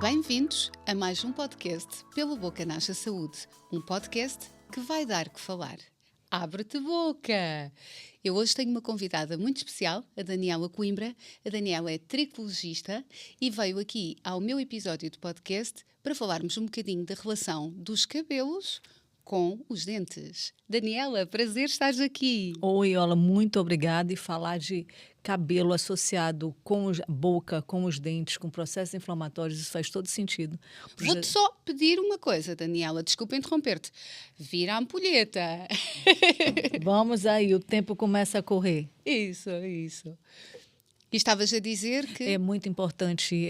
Bem-vindos a mais um podcast Pela Boca Nasce a Saúde, um podcast que vai dar que falar. Abre-te boca! Eu hoje tenho uma convidada muito especial, a Daniela Coimbra. A Daniela é tricologista e veio aqui ao meu episódio de podcast para falarmos um bocadinho da relação dos cabelos com os dentes. Daniela, prazer estares aqui. Oi, Ola, muito obrigada. E falar de cabelo associado com a boca, com os dentes, com processos inflamatórios, isso faz todo sentido. Vou-te só pedir uma coisa, Daniela, desculpa interromper-te. Vira a ampulheta. Vamos aí, o tempo começa a correr. Isso. E estavas a dizer que... É muito importante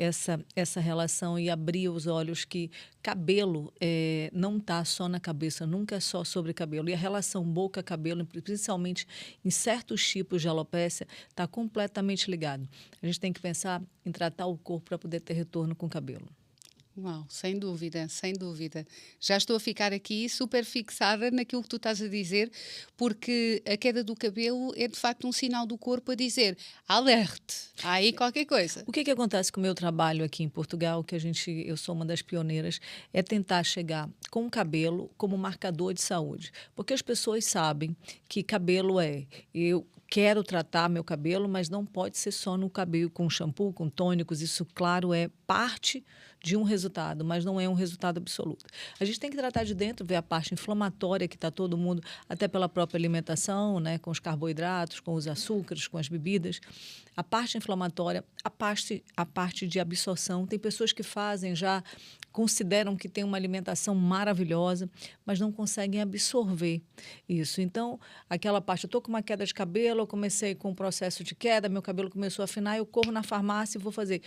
essa relação e abrir os olhos que cabelo não está só na cabeça, nunca é só sobre cabelo. E a relação boca-cabelo, principalmente em certos tipos de alopécia, está completamente ligado. A gente tem que pensar em tratar o corpo para poder ter retorno com o cabelo. Uau, sem dúvida. Já estou a ficar aqui super fixada naquilo que tu estás a dizer, porque a queda do cabelo é de facto um sinal do corpo a dizer alerte, há aí qualquer coisa. O que acontece com o meu trabalho aqui em Portugal, eu sou uma das pioneiras, é tentar chegar com o cabelo como marcador de saúde. Porque as pessoas sabem que cabelo eu quero tratar meu cabelo, mas não pode ser só no cabelo, com shampoo, com tônicos. Isso, claro, é parte de um resultado, mas não é um resultado absoluto. A gente tem que tratar de dentro, ver a parte inflamatória que está todo mundo, até pela própria alimentação, né, com os carboidratos, com os açúcares, com as bebidas. A parte inflamatória, a parte de absorção. Tem pessoas que consideram que tem uma alimentação maravilhosa, mas não conseguem absorver isso. Então, aquela parte, eu estou com uma queda de cabelo, eu comecei com um processo de queda, meu cabelo começou a afinar, eu corro na farmácia e vou fazer.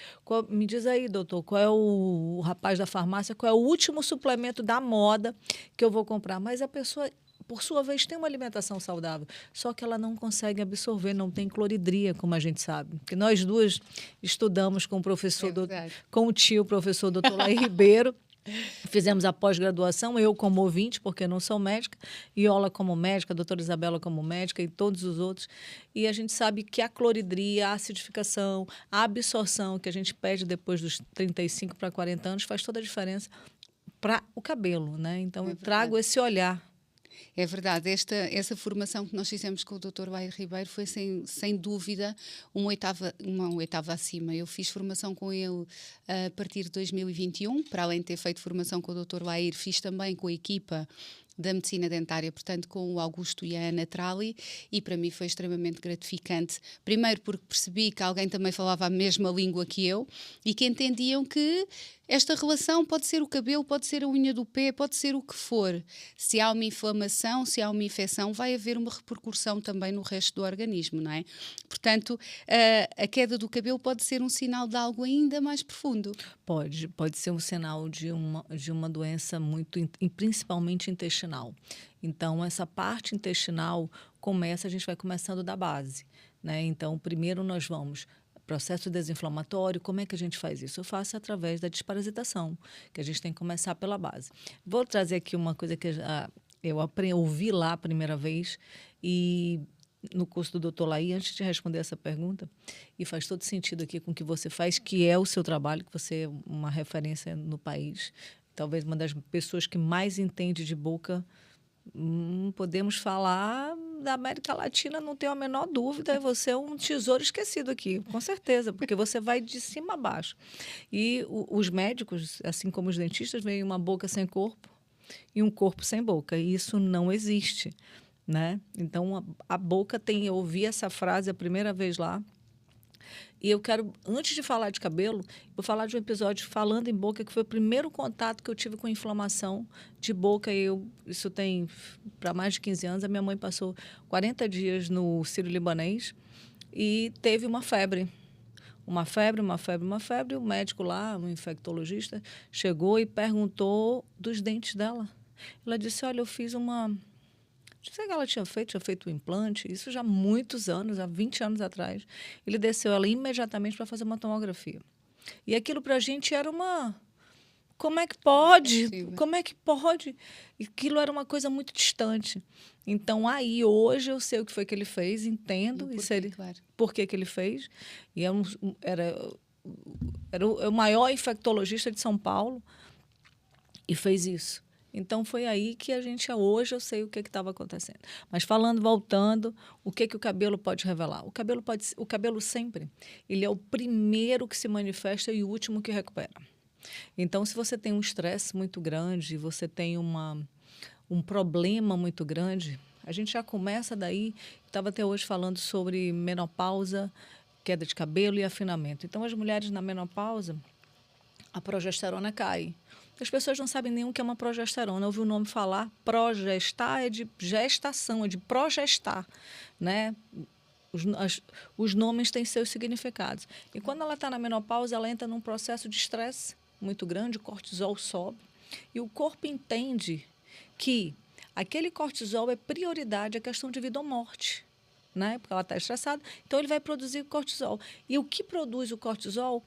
Me diz aí, doutor, qual é o rapaz da farmácia, qual é o último suplemento da moda que eu vou comprar? Mas a pessoa, por sua vez, tem uma alimentação saudável, só que ela não consegue absorver, não tem cloridria, como a gente sabe. Porque nós duas estudamos com o professor, com o tio, professor Dr. Laí Ribeiro, fizemos a pós-graduação, eu como ouvinte, porque eu não sou médica, Iola como médica, a doutora Isabela como médica e todos os outros. E a gente sabe que a cloridria, a acidificação, a absorção que a gente perde depois dos 35 para 40 anos faz toda a diferença para o cabelo, né? Então, eu trago esse olhar. É verdade, essa formação que nós fizemos com o Dr. Laí Ribeiro foi sem dúvida uma oitava acima. Eu fiz formação com ele a partir de 2021, para além de ter feito formação com o Dr. Laí, fiz também com a equipa da medicina dentária, portanto com o Augusto e a Ana Trali, e para mim foi extremamente gratificante. Primeiro porque percebi que alguém também falava a mesma língua que eu e que entendiam que esta relação pode ser o cabelo, pode ser a unha do pé, pode ser o que for. Se há uma inflamação, se há uma infecção, vai haver uma repercussão também no resto do organismo, não é? Portanto, a queda do cabelo pode ser um sinal de algo ainda mais profundo. Pode ser um sinal de uma doença principalmente intestinal. Então, essa parte intestinal a gente vai começando da base, né? Então, primeiro nós vamos processo desinflamatório. Como é que a gente faz isso? Eu faço através da desparasitação, que a gente tem que começar pela base. Vou trazer aqui uma coisa que eu ouvi lá a primeira vez e no curso do Dr. Laí, antes de responder essa pergunta, e faz todo sentido aqui com o que você faz, que é o seu trabalho, que você é uma referência no país, talvez uma das pessoas que mais entende de boca. Podemos falar da América Latina, não tenho a menor dúvida, você é um tesouro esquecido aqui, com certeza, porque você vai de cima a baixo. E os médicos, assim como os dentistas, veem uma boca sem corpo e um corpo sem boca, e isso não existe, né? Então, a boca eu ouvi essa frase a primeira vez lá, e eu quero, antes de falar de cabelo, vou falar de um episódio falando em boca, que foi o primeiro contato que eu tive com inflamação de boca. Isso tem para mais de 15 anos. A minha mãe passou 40 dias no Sírio-Libanês e teve uma febre. Uma febre. O médico lá, um infectologista, chegou e perguntou dos dentes dela. Ela disse, olha, eu fiz uma... Não sei o que ela tinha feito um implante, isso já há muitos anos, há 20 anos atrás. Ele desceu ela imediatamente para fazer uma tomografia. E aquilo para a gente era uma... Como é que pode? Como é que pode? Aquilo era uma coisa muito distante. Então, hoje eu sei o que foi que ele fez, entendo. Por que ele fez. E Era o maior infectologista de São Paulo e fez isso. Então, foi aí que hoje eu sei o que estava acontecendo. Mas voltando, o que o cabelo pode revelar? O cabelo sempre, ele é o primeiro que se manifesta e o último que recupera. Então, se você tem um estresse muito grande, você tem um problema muito grande, a gente já começa daí. Estava até hoje falando sobre menopausa, queda de cabelo e afinamento. Então, as mulheres na menopausa, a progesterona cai. As pessoas não sabem nem o que é uma progesterona. Ouvi o nome falar, progestar é de gestação, é de progestar, né? Os nomes têm seus significados. E quando ela está na menopausa, ela entra num processo de estresse muito grande, o cortisol sobe, e o corpo entende que aquele cortisol é prioridade, é questão de vida ou morte, né? Porque ela está estressada, então ele vai produzir cortisol. E o que produz o cortisol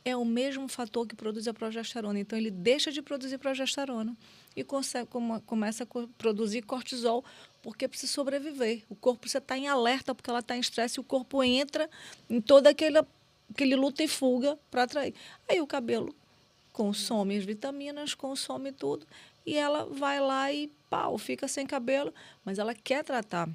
é o mesmo fator que produz a progesterona. Então, ele deixa de produzir progesterona e começa a produzir cortisol, porque precisa sobreviver. O corpo precisa estar em alerta, porque ela está em estresse, e o corpo entra em todo aquele luta e fuga para atrair. Aí o cabelo consome as vitaminas, consome tudo, e ela vai lá e fica sem cabelo, mas ela quer tratar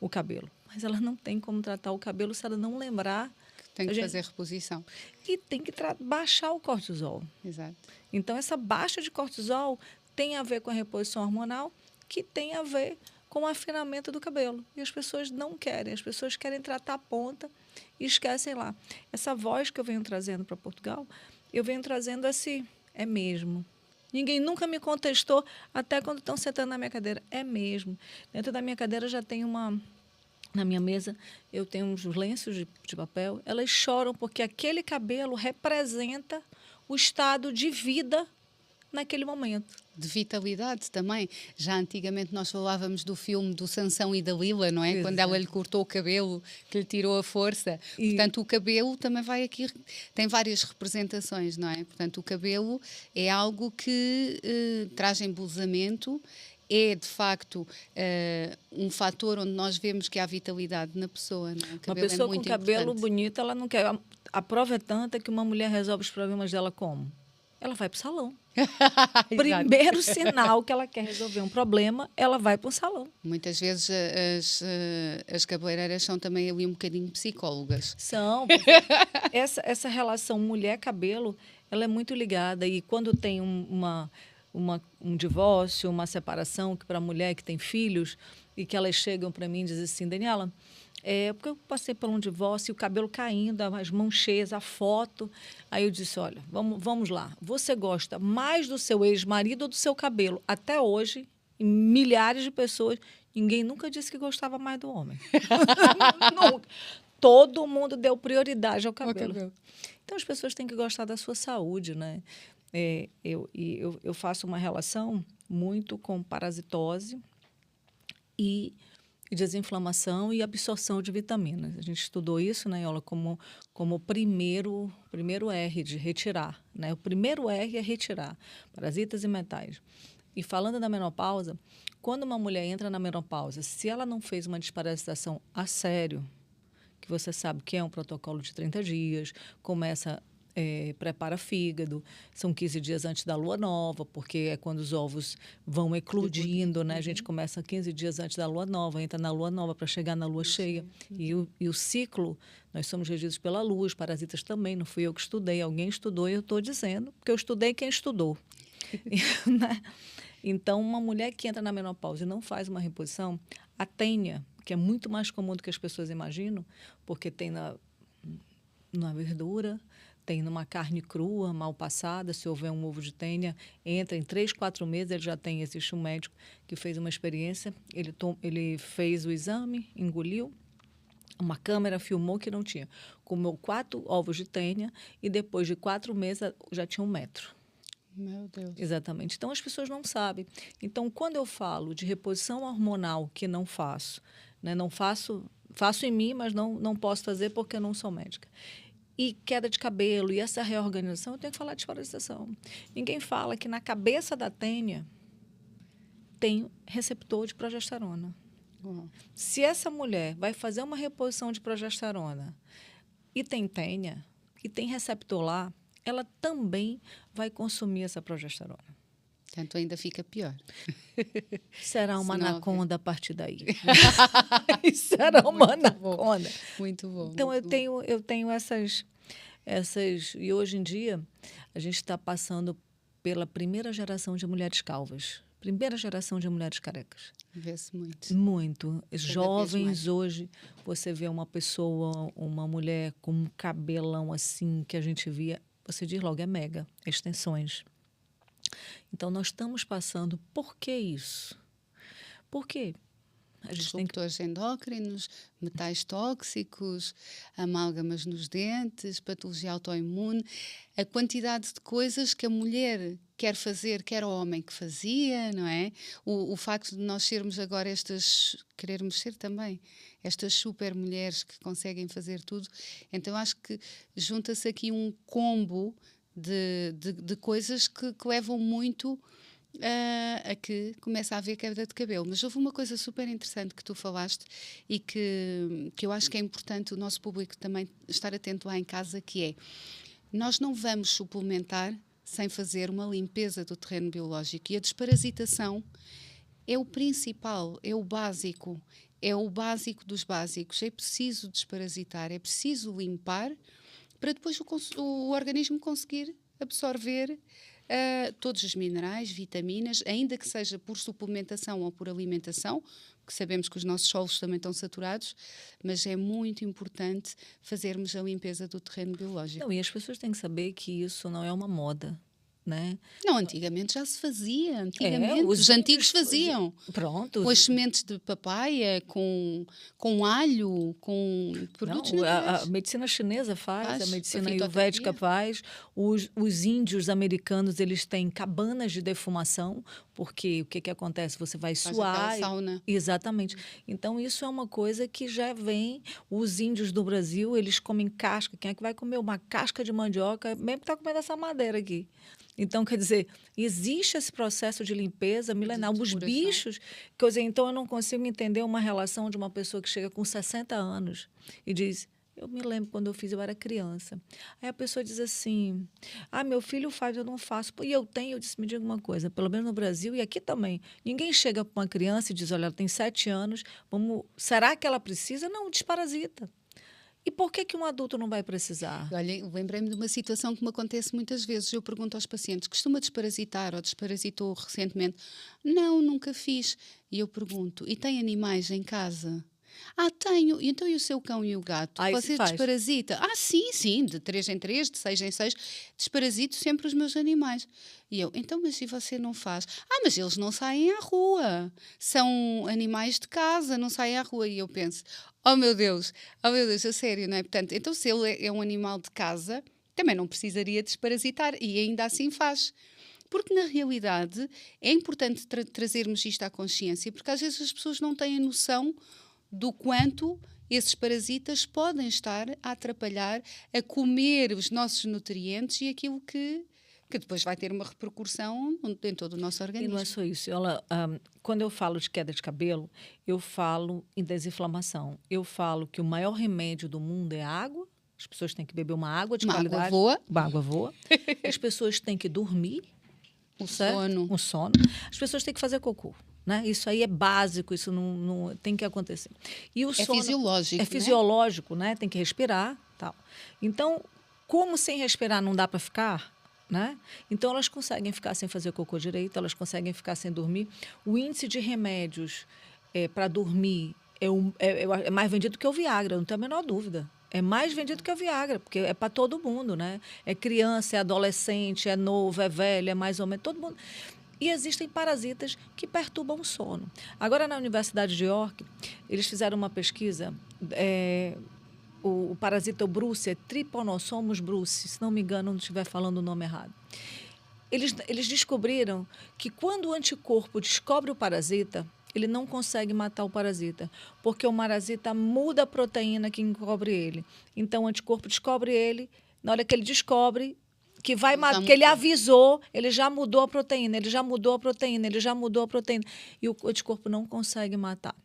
o cabelo. Mas ela não tem como tratar o cabelo se ela não lembrar. Tem que fazer reposição. E tem que baixar o cortisol. Exato. Então, essa baixa de cortisol tem a ver com a reposição hormonal, que tem a ver com o afinamento do cabelo. E as pessoas não querem. As pessoas querem tratar a ponta e esquecem lá. Essa voz que eu venho trazendo para Portugal, eu venho trazendo assim, é mesmo. Ninguém nunca me contestou, até quando estão sentando na minha cadeira. É mesmo. Dentro da minha cadeira já tem na minha mesa, eu tenho uns lenços de papel. Elas choram porque aquele cabelo representa o estado de vida naquele momento. De vitalidade também. Já antigamente nós falávamos do filme do Sansão e Dalila, não é? Exato. Quando ela lhe cortou o cabelo, que lhe tirou a força. Portanto, o cabelo também vai aqui, tem várias representações, não é? Portanto, o cabelo é algo que traz embolsamento, é de facto um fator onde nós vemos que há vitalidade na pessoa. Não é? Uma pessoa com cabelo bonito, ela não quer. A prova é tanta que uma mulher resolve os problemas dela como? Ela vai para o salão. Primeiro sinal que ela quer resolver um problema, ela vai para o salão. Muitas vezes as cabeleireiras são também ali um bocadinho psicólogas. São. Essa relação mulher-cabelo, ela é muito ligada. E quando tem um divórcio, uma separação, que para a mulher que tem filhos, e que elas chegam para mim e dizem assim, Daniela, porque eu passei por um divórcio, o cabelo caindo, as mãos cheias, a foto. Aí eu disse, olha, vamos lá. Você gosta mais do seu ex-marido ou do seu cabelo? Até hoje, milhares de pessoas, ninguém nunca disse que gostava mais do homem. Nunca. Todo mundo deu prioridade ao cabelo. Então, as pessoas têm que gostar da sua saúde, né? Eu faço uma relação muito com parasitose e desinflamação e absorção de vitaminas. A gente estudou isso, né, Iola, como o primeiro R de retirar. Né? O primeiro R é retirar parasitas e metais. E falando da menopausa, quando uma mulher entra na menopausa, se ela não fez uma desparasitação a sério, que você sabe que é um protocolo de 30 dias, prepara fígado, são 15 dias antes da lua nova, porque é quando os ovos vão eclodindo, né? A gente começa 15 dias antes da lua nova, entra na lua nova para chegar na lua cheia. E o ciclo, nós somos regidos pela lua, os parasitas também, não fui eu que estudei, alguém estudou e eu estou dizendo, porque eu estudei quem estudou. Né? Então, uma mulher que entra na menopausa e não faz uma reposição, a tênia, que é muito mais comum do que as pessoas imaginam, porque tem na verdura, tem numa carne crua, mal passada, se houver um ovo de tênia, entra em 3, 4 meses, existe um médico que fez uma experiência, ele fez o exame, engoliu, uma câmera filmou que não tinha, comeu 4 ovos de tênia e depois de 4 meses já tinha 1 metro. Meu Deus. Exatamente. Então, as pessoas não sabem. Então, quando eu falo de reposição hormonal, que não faço, né? Não faço em mim, mas não posso fazer porque eu não sou médica. E queda de cabelo, e essa reorganização, eu tenho que falar de desparasitação. Ninguém fala que na cabeça da tênia tem receptor de progesterona. Uau. Se essa mulher vai fazer uma reposição de progesterona e tem tênia, e tem receptor lá, ela também vai consumir essa progesterona. Portanto, ainda fica pior. Será uma Senão, anaconda a partir daí. Será uma anaconda. Muito bom. Então, muito eu tenho essas... E hoje em dia, a gente está passando pela primeira geração de mulheres calvas. Primeira geração de mulheres carecas. Vê-se muito. Muito. Jovens hoje, você vê uma pessoa, uma mulher com um cabelão assim, que a gente via, você diz logo, é mega, extensões. Então, nós estamos passando. Por que isso? Por quê? A gente Disruptores endócrinos, metais tóxicos, amálgamas nos dentes, patologia autoimune, a quantidade de coisas que a mulher quer fazer, quer o homem que fazia, não é? O facto de nós sermos agora querermos ser também, estas super mulheres que conseguem fazer tudo. Então, acho que junta-se aqui um combo de coisas que levam muito a que começa a haver queda de cabelo. Mas houve uma coisa super interessante que tu falaste e que eu acho que é importante o nosso público também estar atento lá em casa, que é, nós não vamos suplementar sem fazer uma limpeza do terreno biológico, e a desparasitação é o principal, é o básico dos básicos. É preciso desparasitar, é preciso limpar para depois o organismo conseguir absorver todos os minerais, vitaminas, ainda que seja por suplementação ou por alimentação, porque sabemos que os nossos solos também estão saturados, mas é muito importante fazermos a limpeza do terreno biológico. Não, e as pessoas têm que saber que isso não é uma moda, né? Não, antigamente já se fazia. Antigamente, os antigos faziam. Pronto. Com as sementes de papaya, com alho, com produtos naturais. A medicina chinesa faz, a medicina a ayurvédica faz. Os índios americanos, eles têm cabanas de defumação, porque o que acontece? Você vai suar. Sauna. Exatamente. Então, isso é uma coisa que já vem. Os índios do Brasil, eles comem casca. Quem é que vai comer uma casca de mandioca? Mesmo que está comendo essa madeira aqui. Então, quer dizer, existe esse processo de limpeza milenar. Os bichos, quer dizer, então eu não consigo entender uma relação de uma pessoa que chega com 60 anos e diz, eu me lembro quando eu era criança. Aí a pessoa diz assim, meu filho faz, eu não faço. E eu disse, me diga uma coisa, pelo menos no Brasil e aqui também, ninguém chega para uma criança e diz, olha, ela tem 7 anos, será que ela precisa? Não, desparasita. E por que um adulto não vai precisar? Olha, lembrei-me de uma situação que me acontece muitas vezes. Eu pergunto aos pacientes, costuma desparasitar ou desparasitou recentemente? Não, nunca fiz. E eu pergunto, e tem animais em casa? Tenho. Então e o seu cão e o gato? Você desparasita? Sim, de 3 em 3, de 6 em 6, desparasito sempre os meus animais. E eu, então, mas se você não faz? Mas eles não saem à rua. São animais de casa, não saem à rua. E eu penso, oh meu Deus, a sério, não é? Portanto, então se ele é um animal de casa, também não precisaria desparasitar, e ainda assim faz. Porque, na realidade, é importante trazermos isto à consciência, porque às vezes as pessoas não têm a noção do quanto esses parasitas podem estar a atrapalhar, a comer os nossos nutrientes e aquilo que depois vai ter uma repercussão em todo o nosso organismo. E não é só isso. Quando eu falo de queda de cabelo, eu falo em desinflamação. Eu falo que o maior remédio do mundo é a água. As pessoas têm que beber uma água de qualidade. Uma água boa. As pessoas têm que dormir. O sono. As pessoas têm que fazer cocô. Né? Isso aí é básico, isso não tem que acontecer. E o sono fisiológico. É fisiológico, né? Tem que respirar. Tal. Então, como sem respirar não dá para ficar, né? Então, elas conseguem ficar sem fazer cocô direito, elas conseguem ficar sem dormir. O índice de remédios para dormir é mais vendido que o Viagra, não tenho a menor dúvida. É mais vendido que o Viagra, porque é para todo mundo, né? É criança, é adolescente, é novo, é velho, é mais ou menos, todo mundo. E existem parasitas que perturbam o sono. Agora, na Universidade de York, eles fizeram uma pesquisa, o parasita Brucea, Trypanosoma brucei, se não me engano, não estiver falando o nome errado. Eles descobriram que quando o anticorpo descobre o parasita, ele não consegue matar o parasita, porque o parasita muda a proteína que encobre ele. Então, o anticorpo descobre ele, na hora que ele descobre, que vai matar, que ele avisou, ele já mudou a proteína, e o anticorpo não consegue matar.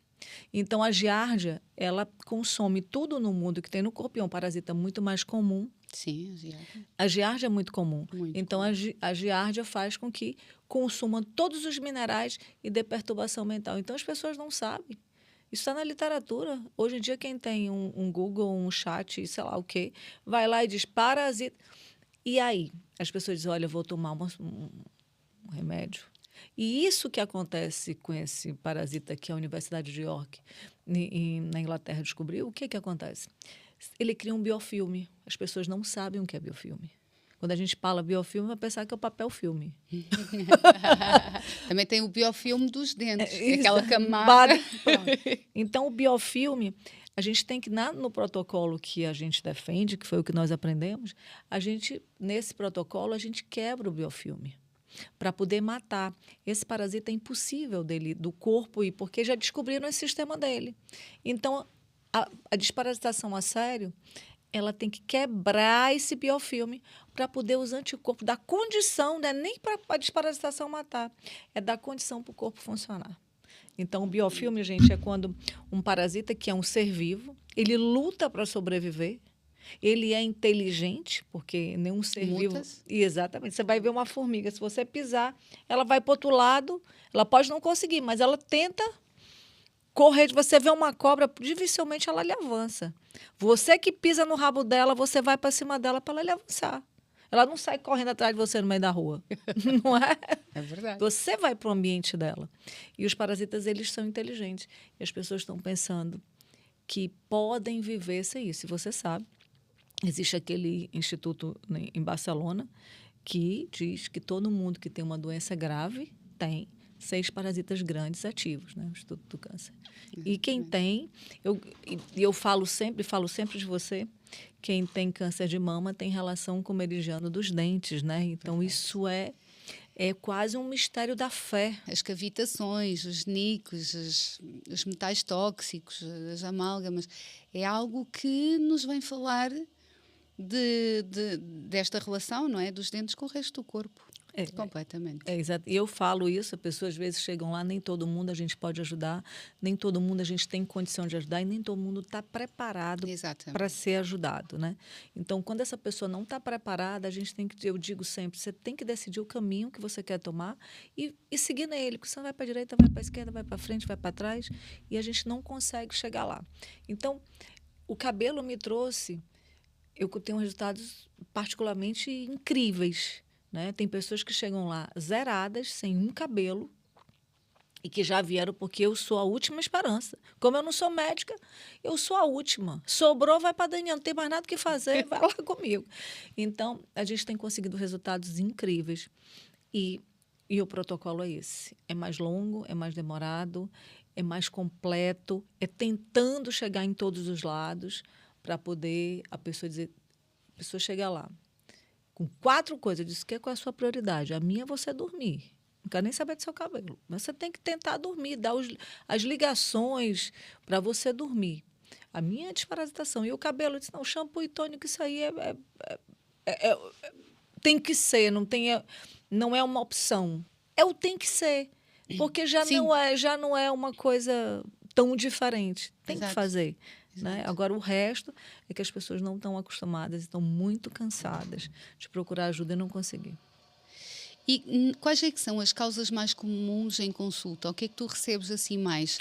Então, a giardia, ela consome tudo no mundo que tem no corpo, e é um parasita muito mais comum. Sim, a giardia. A giardia é muito comum. Muito Então, comum. a giardia faz com que consumam todos os minerais e dê perturbação mental. Então, as pessoas não sabem. Isso está na literatura. Hoje em dia, quem tem um Google, um chat, sei lá o quê, vai lá e diz parasita. E aí? As pessoas dizem, olha, eu vou tomar um remédio. E isso que acontece com esse parasita que a Universidade de York, na Inglaterra, descobriu, o que acontece? Ele cria um biofilme. As pessoas não sabem o que é biofilme. Quando a gente fala biofilme, vai pensar que é o papel filme. Também tem o biofilme dos dentes, aquela camada. Então, o biofilme, a gente tem que, no protocolo que a gente defende, que foi o que nós aprendemos, nesse protocolo, a gente quebra o biofilme para poder matar. Esse parasita é impossível do corpo ir, porque já descobriram esse sistema dele. Então, a desparasitação a sério, ela tem que quebrar esse biofilme para poder os anticorpos dar condição, não é nem para a desparasitação matar, é dar condição para o corpo funcionar. Então, o biofilme, gente, é quando um parasita, que é um ser vivo, ele luta para sobreviver, ele é inteligente, porque nenhum ser vivo... Exatamente. Você vai ver uma formiga, se você pisar, ela vai para o outro lado, ela pode não conseguir, mas ela tenta correr. Você vê uma cobra, dificilmente ela lhe avança. Você que pisa no rabo dela, você vai para cima dela para ela lhe avançar. Ela não sai correndo atrás de você no meio da rua. Não é? É verdade. Você vai para o ambiente dela. E os parasitas, eles são inteligentes. E as pessoas estão pensando que podem viver sem isso. E você sabe, existe aquele instituto em Barcelona que diz que todo mundo que tem uma doença grave tem 6 parasitas grandes ativos, né? O Instituto do Câncer. E quem tem, eu falo sempre de você, quem tem câncer de mama tem relação com o meridiano dos dentes, né? Então, isso é quase um mistério da fé. As cavitações, os nicos, os metais tóxicos, as amálgamas, é algo que nos vem falar desta relação, não é? Dos dentes com o resto do corpo. Completamente. Exato. E eu falo isso, as pessoas às vezes chegam lá, nem todo mundo a gente pode ajudar, nem todo mundo a gente tem condição de ajudar e nem todo mundo está preparado para ser ajudado, né? Então, quando essa pessoa não está preparada, a gente tem que, eu digo sempre, você tem que decidir o caminho que você quer tomar e seguir nele, porque você não vai para a direita, vai para a esquerda, vai para frente, vai para trás, e a gente não consegue chegar lá. Então, o cabelo me trouxe, eu tenho resultados particularmente incríveis, né? Tem pessoas que chegam lá zeradas, sem um cabelo, e que já vieram porque eu sou a última esperança. Como eu não sou médica, eu sou a última. Sobrou, vai para Daniel, não tem mais nada o que fazer, vai lá comigo. Então, a gente tem conseguido resultados incríveis. E o protocolo é esse. É mais longo, é mais demorado, é mais completo, é tentando chegar em todos os lados para poder a pessoa chegar lá com 4 coisas. Eu disse, qual é a sua prioridade? A minha é você dormir. Não quero nem saber do seu cabelo. Mas você tem que tentar dormir, dar as ligações para você dormir. A minha é desparasitação. E o cabelo, eu disse, não, shampoo e tônico, isso aí tem que ser, não é uma opção. Tem que ser. Porque já não é uma coisa tão diferente. Tem que fazer. Né? Agora, o resto é que as pessoas não estão acostumadas, estão muito cansadas de procurar ajuda e não conseguir. E quais é que são as causas mais comuns em consulta? O que é que tu recebes assim mais?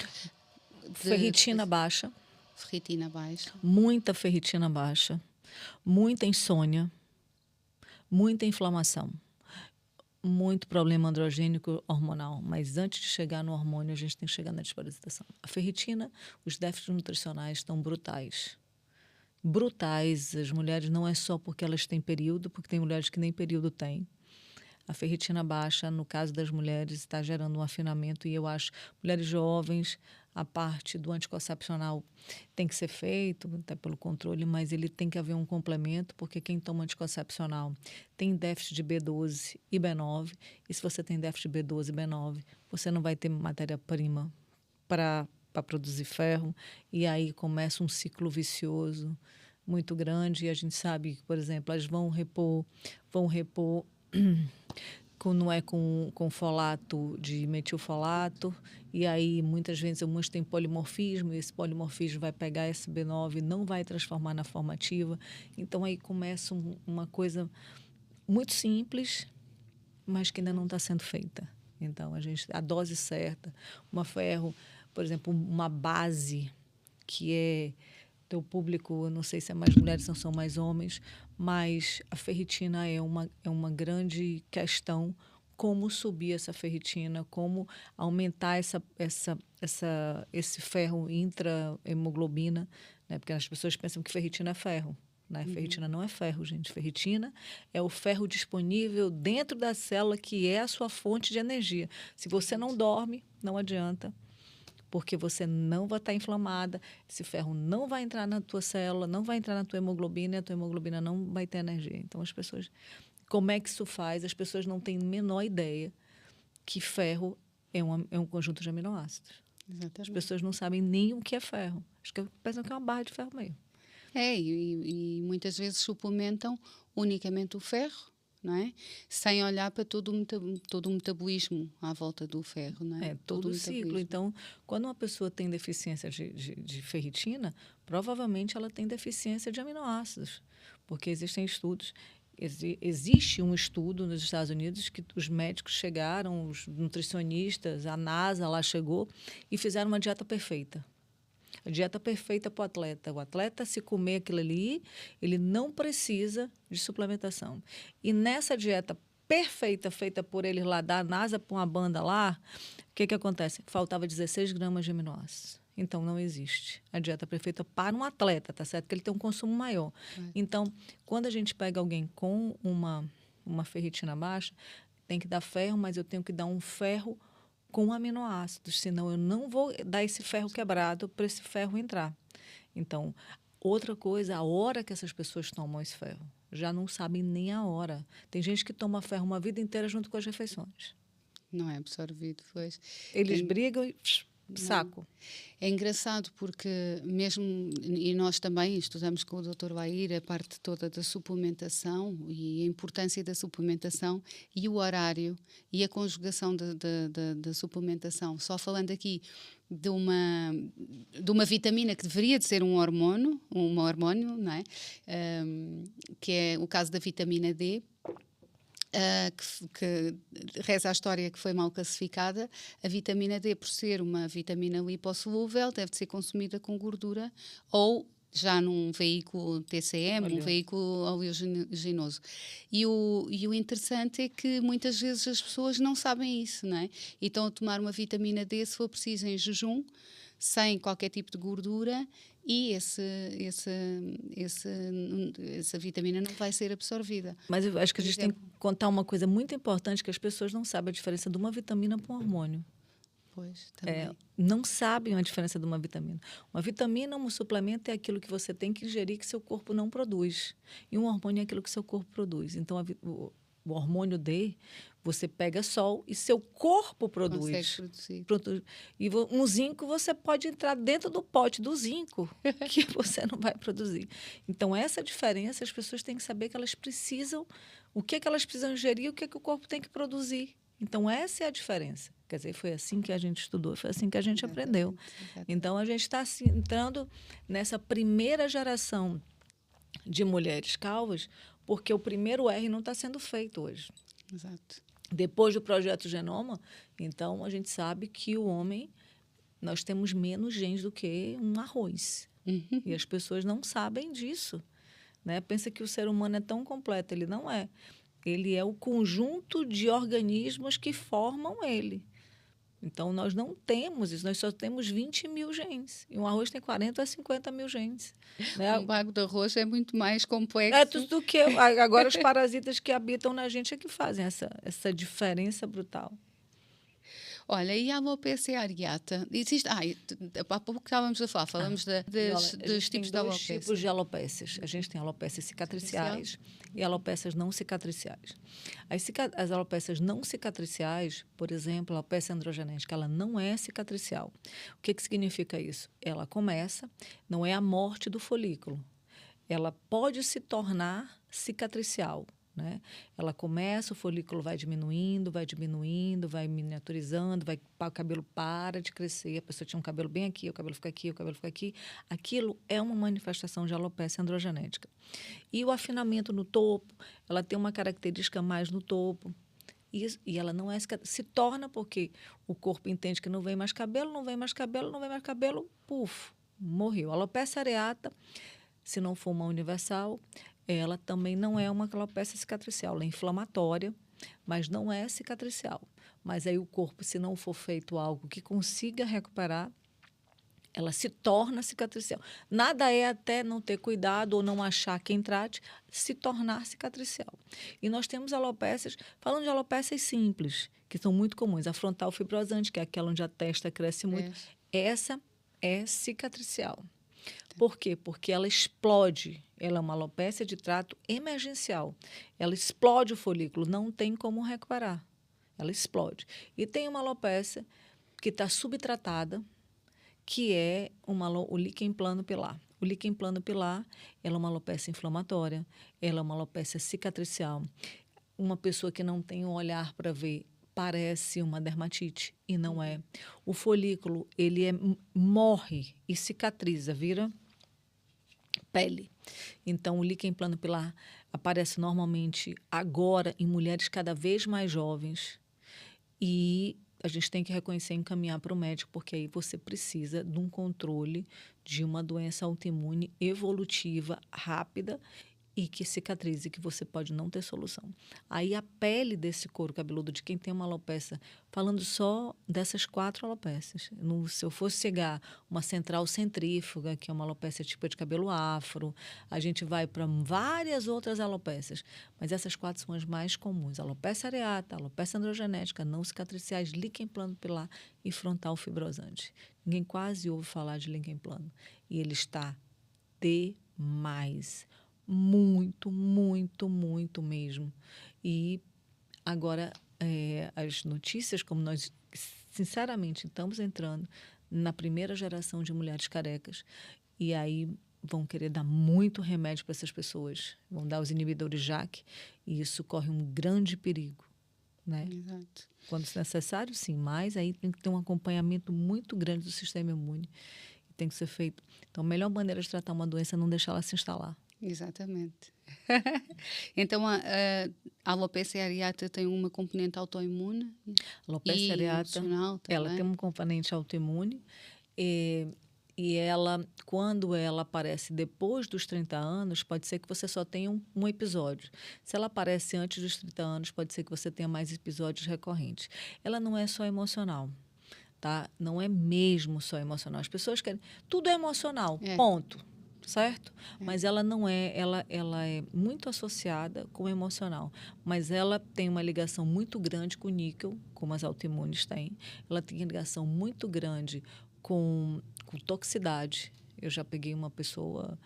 Ferritina baixa. Ferritina baixa. Muita ferritina baixa. Muita insônia. Muita inflamação. Muito problema androgênico hormonal, mas antes de chegar no hormônio, a gente tem que chegar na desparasitação. A ferritina, os déficits nutricionais estão brutais. Brutais. As mulheres não é só porque elas têm período, porque tem mulheres que nem período têm. A ferritina baixa, no caso das mulheres, está gerando um afinamento e eu acho, mulheres jovens, a parte do anticoncepcional tem que ser feito, até pelo controle, mas ele tem que haver um complemento, porque quem toma anticoncepcional tem déficit de B12 e B9, e se você tem déficit de B12 e B9, você não vai ter matéria-prima para produzir ferro, e aí começa um ciclo vicioso muito grande, e a gente sabe que, por exemplo, elas vão repor não é com folato de metilfolato, e aí muitas vezes algumas têm polimorfismo, e esse polimorfismo vai pegar esse B9 e não vai transformar na forma ativa. Então aí começa uma coisa muito simples, mas que ainda não está sendo feita. Então a dose certa, uma ferro, por exemplo, uma base que é teu público, eu não sei se é mais mulheres ou são mais homens, mas a ferritina é uma grande questão. Como subir essa ferritina, como aumentar esse ferro intrahemoglobina, né? Porque as pessoas pensam que ferritina é ferro. Né? Ferritina não é ferro, gente. Ferritina é o ferro disponível dentro da célula, que é a sua fonte de energia. Se você não dorme, não adianta, porque você não vai estar inflamada, esse ferro não vai entrar na tua célula, não vai entrar na tua hemoglobina, e a tua hemoglobina não vai ter energia. Então, as pessoas... Como é que isso faz? As pessoas não têm a menor ideia que ferro é um conjunto de aminoácidos. Exatamente. As pessoas não sabem nem o que é ferro. Acho que pensam que é uma barra de ferro mesmo. E muitas vezes suplementam unicamente o ferro, não é? Sem olhar para todo o metabolismo à volta do ferro, não é? Todo o ciclo. Então, quando uma pessoa tem deficiência de ferritina, provavelmente ela tem deficiência de aminoácidos, porque existem estudos. Existe um estudo nos Estados Unidos que os médicos chegaram, os nutricionistas, a NASA lá chegou e fizeram uma dieta perfeita. A dieta perfeita para o atleta. O atleta, se comer aquilo ali, ele não precisa de suplementação. E nessa dieta perfeita, feita por eles lá, da NASA, para uma banda lá, o que acontece? Faltava 16 gramas de aminoácidos. Então, não existe a dieta perfeita para um atleta, tá certo? Que ele tem um consumo maior. Então, quando a gente pega alguém com uma ferritina baixa, tem que dar ferro, mas eu tenho que dar um ferro com aminoácidos, senão eu não vou dar esse ferro quebrado para esse ferro entrar. Então, outra coisa, a hora que essas pessoas tomam esse ferro, já não sabem nem a hora. Tem gente que toma ferro uma vida inteira junto com as refeições. Não é absorvido, pois. Eles brigam e saco. É engraçado porque mesmo, e nós também estudamos com o Dr. Lair a parte toda da suplementação e a importância da suplementação e o horário e a conjugação da suplementação. Só falando aqui de uma vitamina que deveria de ser um hormônio, não é? Que é o caso da vitamina D. Que reza a história que foi mal classificada. A vitamina D, por ser uma vitamina lipossolúvel, deve ser consumida com gordura ou já num veículo TCM, um veículo oleaginoso. E o interessante é que muitas vezes as pessoas não sabem isso, não é? E estão a tomar uma vitamina D, se for preciso, em jejum, sem qualquer tipo de gordura, e essa vitamina não vai ser absorvida. Mas eu acho que a gente tem que contar uma coisa muito importante, que as pessoas não sabem a diferença de uma vitamina para um hormônio. Pois, também. Não sabem a diferença de uma vitamina. Uma vitamina, um suplemento, é aquilo que você tem que ingerir que seu corpo não produz. E um hormônio é aquilo que seu corpo produz. Então, o hormônio D, você pega sol e seu corpo produz. Consegue produzir. E um zinco, você pode entrar dentro do pote do zinco, que você não vai produzir. Então, essa diferença, as pessoas têm que saber que elas precisam, o que elas precisam ingerir e o que o corpo tem que produzir. Então, essa é a diferença. Quer dizer, foi assim que a gente estudou, foi assim que a gente aprendeu. Então, a gente está entrando nessa primeira geração de mulheres calvas, porque o primeiro R não está sendo feito hoje. Exato. Depois do projeto Genoma, então, a gente sabe que o homem, nós temos menos genes do que um arroz. E as pessoas não sabem disso. Né? Pensa que o ser humano é tão completo. Ele não é. Ele é o conjunto de organismos que formam ele. Então, nós não temos isso. Nós só temos 20 mil genes. E um arroz tem 40 a 50 mil genes. Né? O bago do arroz é muito mais complexo. É tudo do que... Agora, os parasitas que habitam na gente é que fazem essa diferença brutal. Olha, e a alopecia areata? Existe... há pouco estávamos a falar, falamos dos tipos de alopecia. Tem 2 tipos de alopécias. A gente tem alopécias cicatriciais e alopécias não cicatriciais. As alopécias não cicatriciais, por exemplo, a alopecia androgenética, ela não é cicatricial. O que significa isso? Ela começa, não é a morte do folículo. Ela pode se tornar cicatricial, né? Ela começa, o folículo vai diminuindo, vai miniaturizando, o cabelo para de crescer, a pessoa tinha um cabelo bem aqui, o cabelo fica aqui, o cabelo fica aqui. Aquilo é uma manifestação de alopecia androgenética. E o afinamento no topo, ela tem uma característica mais no topo. E ela não é se torna porque o corpo entende que não vem mais cabelo, puf, morreu. A alopecia areata, se não for uma universal, ela também não é uma alopecia cicatricial. Ela é inflamatória, mas não é cicatricial. Mas aí o corpo, se não for feito algo que consiga recuperar, ela se torna cicatricial. Nada é até não ter cuidado ou não achar quem trate, se tornar cicatricial. E nós temos alopécias, falando de alopécias simples, que são muito comuns. A frontal fibrosante, que é aquela onde a testa cresce muito. Essa é cicatricial. Por quê? Porque ela explode. Ela é uma alopécia de trato emergencial. Ela explode o folículo, não tem como recuperar. Ela explode. E tem uma alopécia que está subtratada, que é o líquen plano pilar. O líquen plano pilar, ela é uma alopecia inflamatória, ela é uma alopecia cicatricial. Uma pessoa que não tem um olhar para ver parece uma dermatite e não é. O folículo, morre e cicatriza, vira pele. Então, o líquen plano pilar aparece normalmente agora em mulheres cada vez mais jovens e a gente tem que reconhecer e encaminhar para o médico, porque aí você precisa de um controle de uma doença autoimune evolutiva, rápida e que cicatrize, que você pode não ter solução. Aí a pele desse couro cabeludo de quem tem uma alopecia, falando só dessas 4 alopécias, se eu fosse chegar uma central centrífuga, que é uma alopecia tipo de cabelo afro, a gente vai para várias outras alopécias, mas essas 4 são as mais comuns: alopecia areata, alopecia androgenética, não cicatriciais, líquen plano pilar e frontal fibrosante. Ninguém quase ouve falar de líquen plano e ele está demais. Muito, muito, muito mesmo. E agora, as notícias, como nós, sinceramente, estamos entrando na primeira geração de mulheres carecas, e aí vão querer dar muito remédio para essas pessoas, vão dar os inibidores JAK, e isso corre um grande perigo, né? Exato. Quando necessário, sim, mas aí tem que ter um acompanhamento muito grande do sistema imune, e tem que ser feito. Então, a melhor maneira de tratar uma doença é não deixar ela se instalar. Exatamente. Então, a alopecia areata tem uma componente autoimune Alopecia areata, emocional também. ela tem um componente autoimune e ela, quando ela aparece depois dos 30 anos, pode ser que você só tenha um episódio. Se ela aparece antes dos 30 anos, pode ser que você tenha mais episódios recorrentes. Ela não é só emocional, tá? Não é mesmo só emocional. As pessoas querem... Tudo é emocional, ponto. Certo? Mas ela não é, ela é muito associada com o emocional, mas ela tem uma ligação muito grande com o níquel, como as autoimunes têm. Ela tem ligação muito grande com toxicidade. Eu já peguei uma pessoa,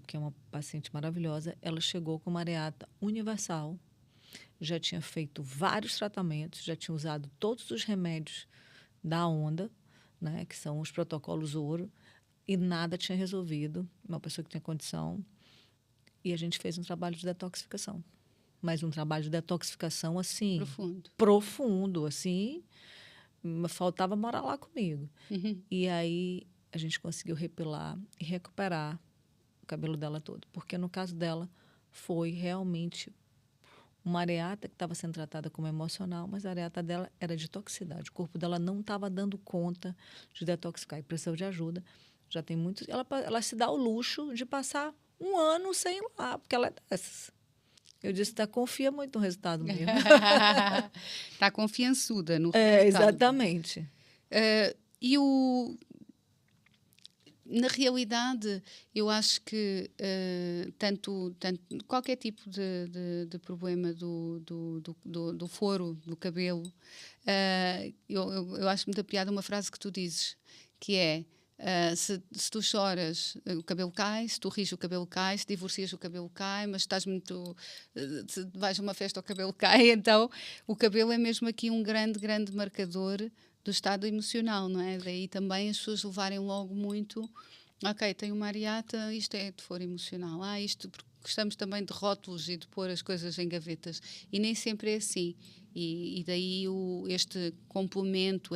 que é uma paciente maravilhosa, ela chegou com uma areata universal, já tinha feito vários tratamentos, já tinha usado todos os remédios da onda, né, que são os protocolos ouro, e nada tinha resolvido, uma pessoa que tinha condição, e a gente fez um trabalho de detoxificação. Mas um trabalho de detoxificação, assim... Profundo, assim, faltava morar lá comigo. Uhum. E aí a gente conseguiu repilar e recuperar o cabelo dela todo. Porque no caso dela, foi realmente uma areata que estava sendo tratada como emocional, mas a areata dela era de toxicidade. O corpo dela não estava dando conta de detoxificar e precisou de ajuda. Já tem muitos. Ela se dá o luxo de passar um ano sem ir lá, porque ela é dessas. Eu disse, confia muito no resultado mesmo. Está confiançuda no resultado. Exatamente. Na realidade, eu acho que tanto qualquer tipo de problema do foro, do cabelo, eu acho muita piada uma frase que tu dizes, que é: se tu choras, o cabelo cai; se tu rires, o cabelo cai; se divorcias, o cabelo cai; mas estás muito... se vais a uma festa, o cabelo cai. Então, o cabelo é mesmo aqui um grande, grande marcador do estado emocional, não é? Daí também as pessoas levarem logo muito... Ok, tenho uma areata, isto é de foro emocional. Isto gostamos também de rótulos e de pôr as coisas em gavetas. E nem sempre é assim. E daí este complemento,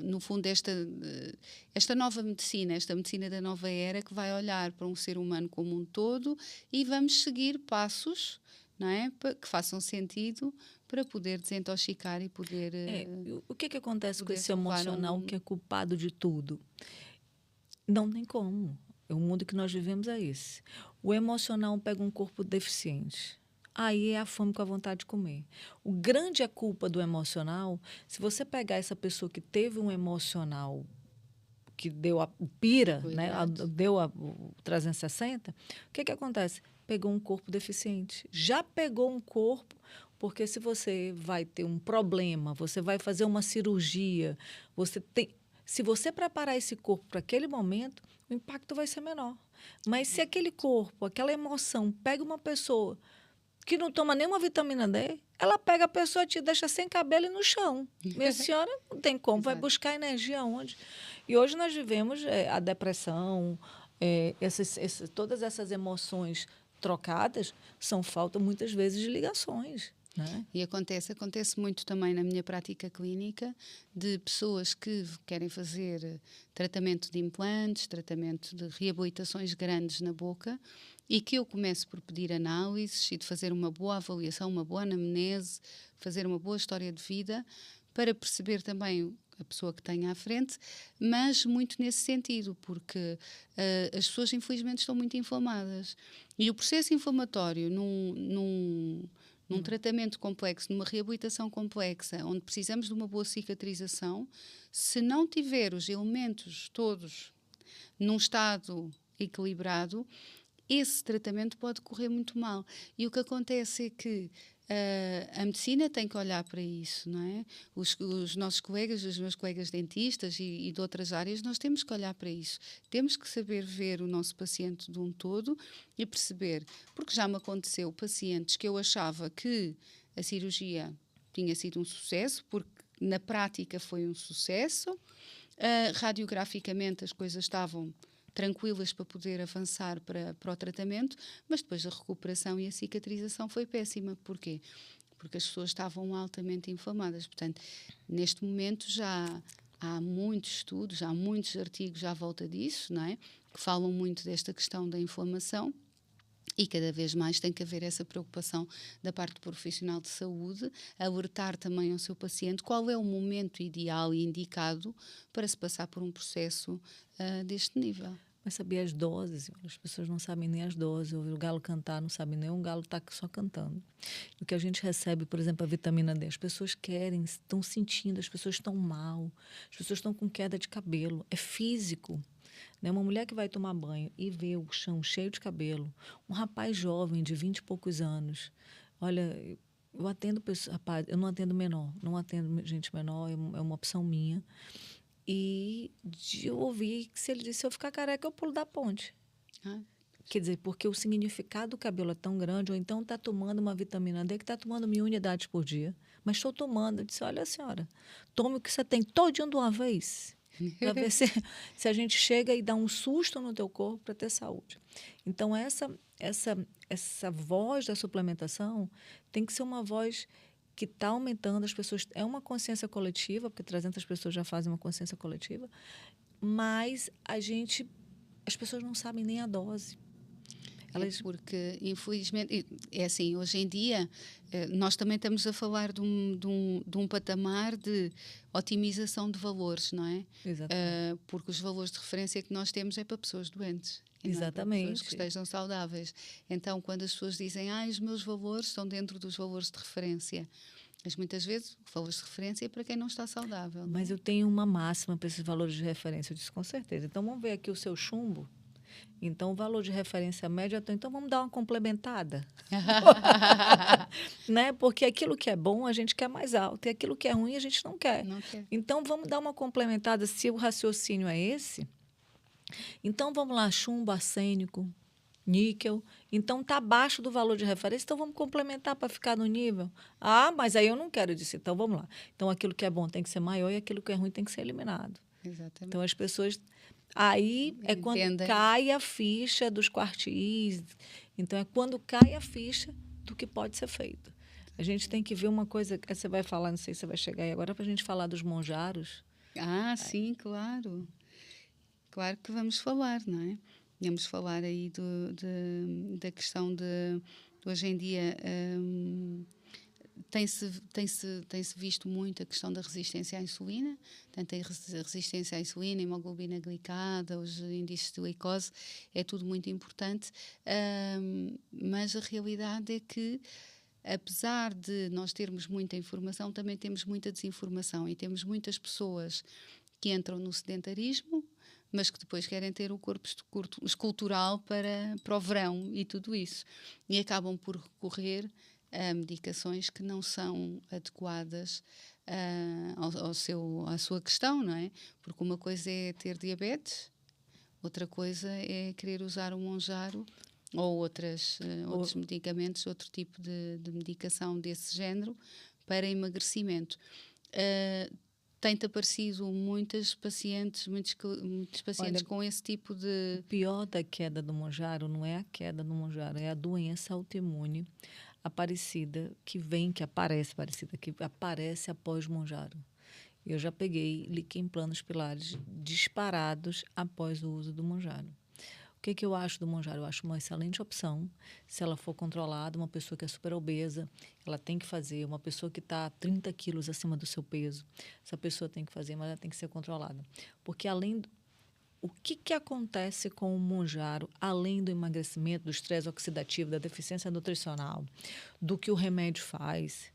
no fundo, esta nova medicina, esta medicina da nova era, que vai olhar para um ser humano como um todo, e vamos seguir passos, não é? Que façam sentido para poder desintoxicar e poder... O que acontece com poder esse salvar emocional que é culpado de tudo? Não tem como. O mundo que nós vivemos é esse. O emocional pega um corpo deficiente. Aí é a fome com a vontade de comer. O grande é a culpa do emocional. Se você pegar essa pessoa que teve um emocional que deu a pira, né, deu o 360, o que acontece? Pegou um corpo deficiente. Já pegou um corpo, porque se você vai ter um problema, você vai fazer uma cirurgia, se você preparar esse corpo para aquele momento, o impacto vai ser menor. Mas se aquele corpo, aquela emoção, pega uma pessoa que não toma nenhuma vitamina D, ela pega a pessoa e te deixa sem cabelo e no chão. Minha senhora, não tem como, vai buscar energia onde? E hoje nós vivemos a depressão, todas essas emoções trocadas são falta, muitas vezes, de ligações. Né? E acontece muito também na minha prática clínica, de pessoas que querem fazer tratamento de implantes, tratamento de reabilitações grandes na boca, e que eu começo por pedir análises e de fazer uma boa avaliação, uma boa anamnese, fazer uma boa história de vida, para perceber também a pessoa que tenho à frente, mas muito nesse sentido, porque as pessoas infelizmente estão muito inflamadas. E o processo inflamatório num tratamento complexo, numa reabilitação complexa, onde precisamos de uma boa cicatrização, se não tiver os elementos todos num estado equilibrado, esse tratamento pode correr muito mal. E o que acontece é que a medicina tem que olhar para isso, não é? Os nossos colegas, os meus colegas dentistas e de outras áreas, nós temos que olhar para isso. Temos que saber ver o nosso paciente de um todo e perceber, porque já me aconteceu pacientes que eu achava que a cirurgia tinha sido um sucesso, porque na prática foi um sucesso, radiograficamente as coisas estavam tranquilas para poder avançar para o tratamento, mas depois a recuperação e a cicatrização foi péssima. Porquê? Porque as pessoas estavam altamente inflamadas. Portanto, neste momento já há muitos estudos, há muitos artigos à volta disso, não é? Que falam muito desta questão da inflamação. E cada vez mais tem que haver essa preocupação da parte do profissional de saúde, alertar também ao seu paciente qual é o momento ideal e indicado para se passar por um processo deste nível. Mas sabia as doses? As pessoas não sabem nem as doses. Ouvir o galo cantar, não sabem nem um galo está só cantando. O que a gente recebe, por exemplo, a vitamina D, as pessoas querem, estão sentindo, as pessoas estão mal, as pessoas estão com queda de cabelo. É físico. Né? Uma mulher que vai tomar banho e vê o chão cheio de cabelo, um rapaz jovem de 20 e poucos anos, olha, eu atendo pessoas, rapaz, eu não atendo menor, não atendo gente menor, é uma opção minha. E eu ouvi que se ele disse, se eu ficar careca, eu pulo da ponte. Quer dizer, porque o significado do cabelo é tão grande, ou então está tomando uma vitamina D que está tomando 1000 unidades por dia, mas estou tomando. Eu disse, olha, senhora, tome o que você tem todinho de uma vez, para ver se a gente chega e dá um susto no teu corpo para ter saúde. Então, essa voz da suplementação tem que ser uma voz que está aumentando, as pessoas... É uma consciência coletiva, porque 300 pessoas já fazem uma consciência coletiva, mas as pessoas não sabem nem a dose. Porque, infelizmente, é assim, hoje em dia, nós também estamos a falar de um patamar de otimização de valores, não é? Exatamente. Porque os valores de referência que nós temos é para pessoas doentes. Exatamente. Para pessoas que estejam saudáveis. Então, quando as pessoas dizem, os meus valores estão dentro dos valores de referência, mas muitas vezes, valores de referência é para quem não está saudável. Mas eu tenho uma máxima para esses valores de referência, eu disse, com certeza. Então, vamos ver aqui o seu chumbo. Então, o valor de referência médio, então vamos dar uma complementada. Né? Porque aquilo que é bom, a gente quer mais alto. E aquilo que é ruim, a gente não quer. Então, vamos dar uma complementada. Se o raciocínio é esse, então vamos lá, chumbo, arsênico, níquel. Então, está abaixo do valor de referência. Então, vamos complementar para ficar no nível. Mas aí eu não quero disso. Então, vamos lá. Então, aquilo que é bom tem que ser maior e aquilo que é ruim tem que ser eliminado. Exatamente. Então, as pessoas... Aí é quando Entendem. cai a ficha dos quartis. Então, é quando cai a ficha do que pode ser feito. A gente tem que ver uma coisa, que você vai falar, não sei se você vai chegar aí agora, para a gente falar dos monjaros. Ah, sim, claro. Claro que vamos falar, não é? Vamos falar aí da questão de hoje em dia. Tem-se visto muito a questão da resistência à insulina, tanto a resistência à insulina, hemoglobina glicada, os índices de glicose, é tudo muito importante, mas a realidade é que, apesar de nós termos muita informação, também temos muita desinformação e temos muitas pessoas que entram no sedentarismo, mas que depois querem ter o corpo escultural para o verão e tudo isso. E acabam por recorrer a medicações que não são adequadas à sua questão, não é? Porque uma coisa é ter diabetes, outra coisa é querer usar um Monjaro ou outros medicamentos, outro tipo de medicação desse género para emagrecimento. Tem-te aparecido muitos pacientes Olha, com esse tipo de... o pior da queda do monjaro não é a queda do monjaro, é a doença autoimune aparecida que aparece parecida, que aparece após monjaro. Eu já peguei líquen planos pilares disparados após o uso do monjaro. O que eu acho do monjaro? Eu acho uma excelente opção. Se ela for controlada, uma pessoa que é super obesa, ela tem que fazer. Uma pessoa que está 30 quilos acima do seu peso, essa pessoa tem que fazer, mas ela tem que ser controlada. Porque o que acontece com o monjaro, além do emagrecimento, do estresse oxidativo, da deficiência nutricional, do que o remédio faz?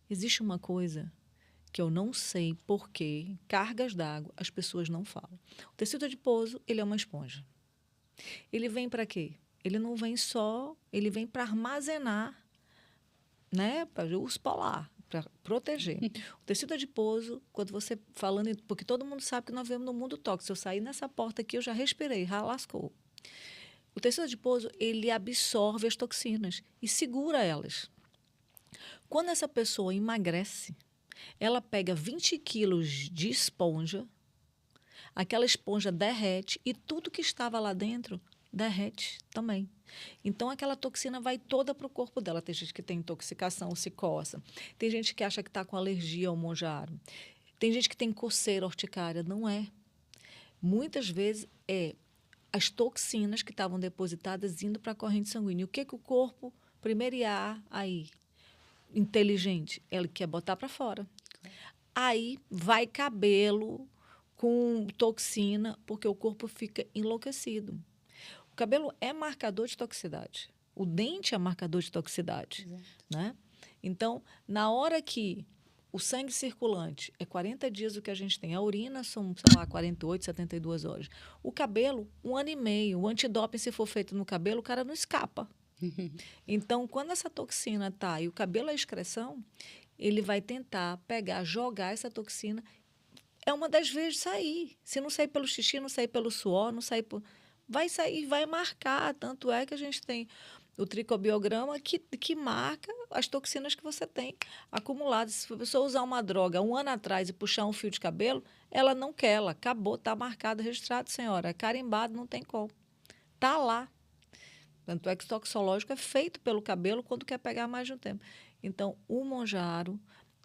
Existe uma coisa que eu não sei por que cargas d'água as pessoas não falam. O tecido adiposo, ele é uma esponja. Ele vem para quê? Ele não vem só, ele vem para armazenar, né, para o urso polar, para proteger. O tecido adiposo, quando você falando, porque todo mundo sabe que nós vivemos no mundo tóxico. Se eu sair nessa porta aqui, eu já respirei, já lascou. O tecido adiposo, ele absorve as toxinas e segura elas. Quando essa pessoa emagrece, ela pega 20 quilos de esponja, aquela esponja derrete e tudo que estava lá dentro derrete também. Então, aquela toxina vai toda para o corpo dela. Tem gente que tem intoxicação, se coça. Tem gente que acha que está com alergia ao monjaro. Tem gente que tem coceira urticária. Não é. Muitas vezes é as toxinas que estavam depositadas indo para a corrente sanguínea. O que o corpo, primeiro ia aí, inteligente, ele quer botar para fora. Aí vai cabelo com toxina, porque o corpo fica enlouquecido. O cabelo é marcador de toxicidade. O dente é marcador de toxicidade. Né? Então, na hora que o sangue circulante é 40 dias o que a gente tem, a urina são, sei lá, 48, 72 horas. O cabelo, 1 ano e meio. O antidoping, se for feito no cabelo, o cara não escapa. Então, quando essa toxina está e o cabelo é excreção, ele vai tentar pegar, jogar essa toxina. É uma das vezes sair. Se não sair pelo xixi, não sair pelo suor, não sair por... vai sair, vai marcar. Tanto é que a gente tem o tricobiograma que marca as toxinas que você tem acumuladas. Se a pessoa usar uma droga 1 ano atrás e puxar um fio de cabelo, ela não quer, ela acabou, está marcado, registrado, senhora. É carimbado, não tem como. Está lá. Tanto é que o toxológico é feito pelo cabelo quando quer pegar mais de um tempo. Então, o monjaro,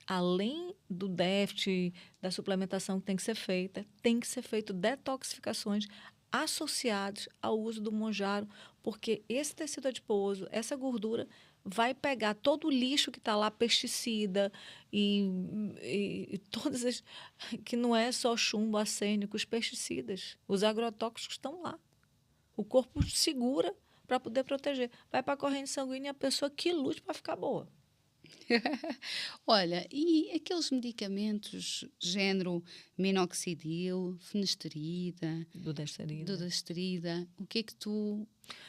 além do déficit, da suplementação que tem que ser feita, tem que ser feito detoxificações associadas ao uso do monjaro, porque esse tecido adiposo, essa gordura, vai pegar todo o lixo que está lá, pesticida e todas as... que não é só chumbo, arsênico, os pesticidas, os agrotóxicos estão lá. O corpo segura para poder proteger. Vai para a corrente sanguínea e a pessoa que lute para ficar boa. Olha, e aqueles medicamentos género minoxidil, finasterida, Dudesterida. dudesterida, o que é que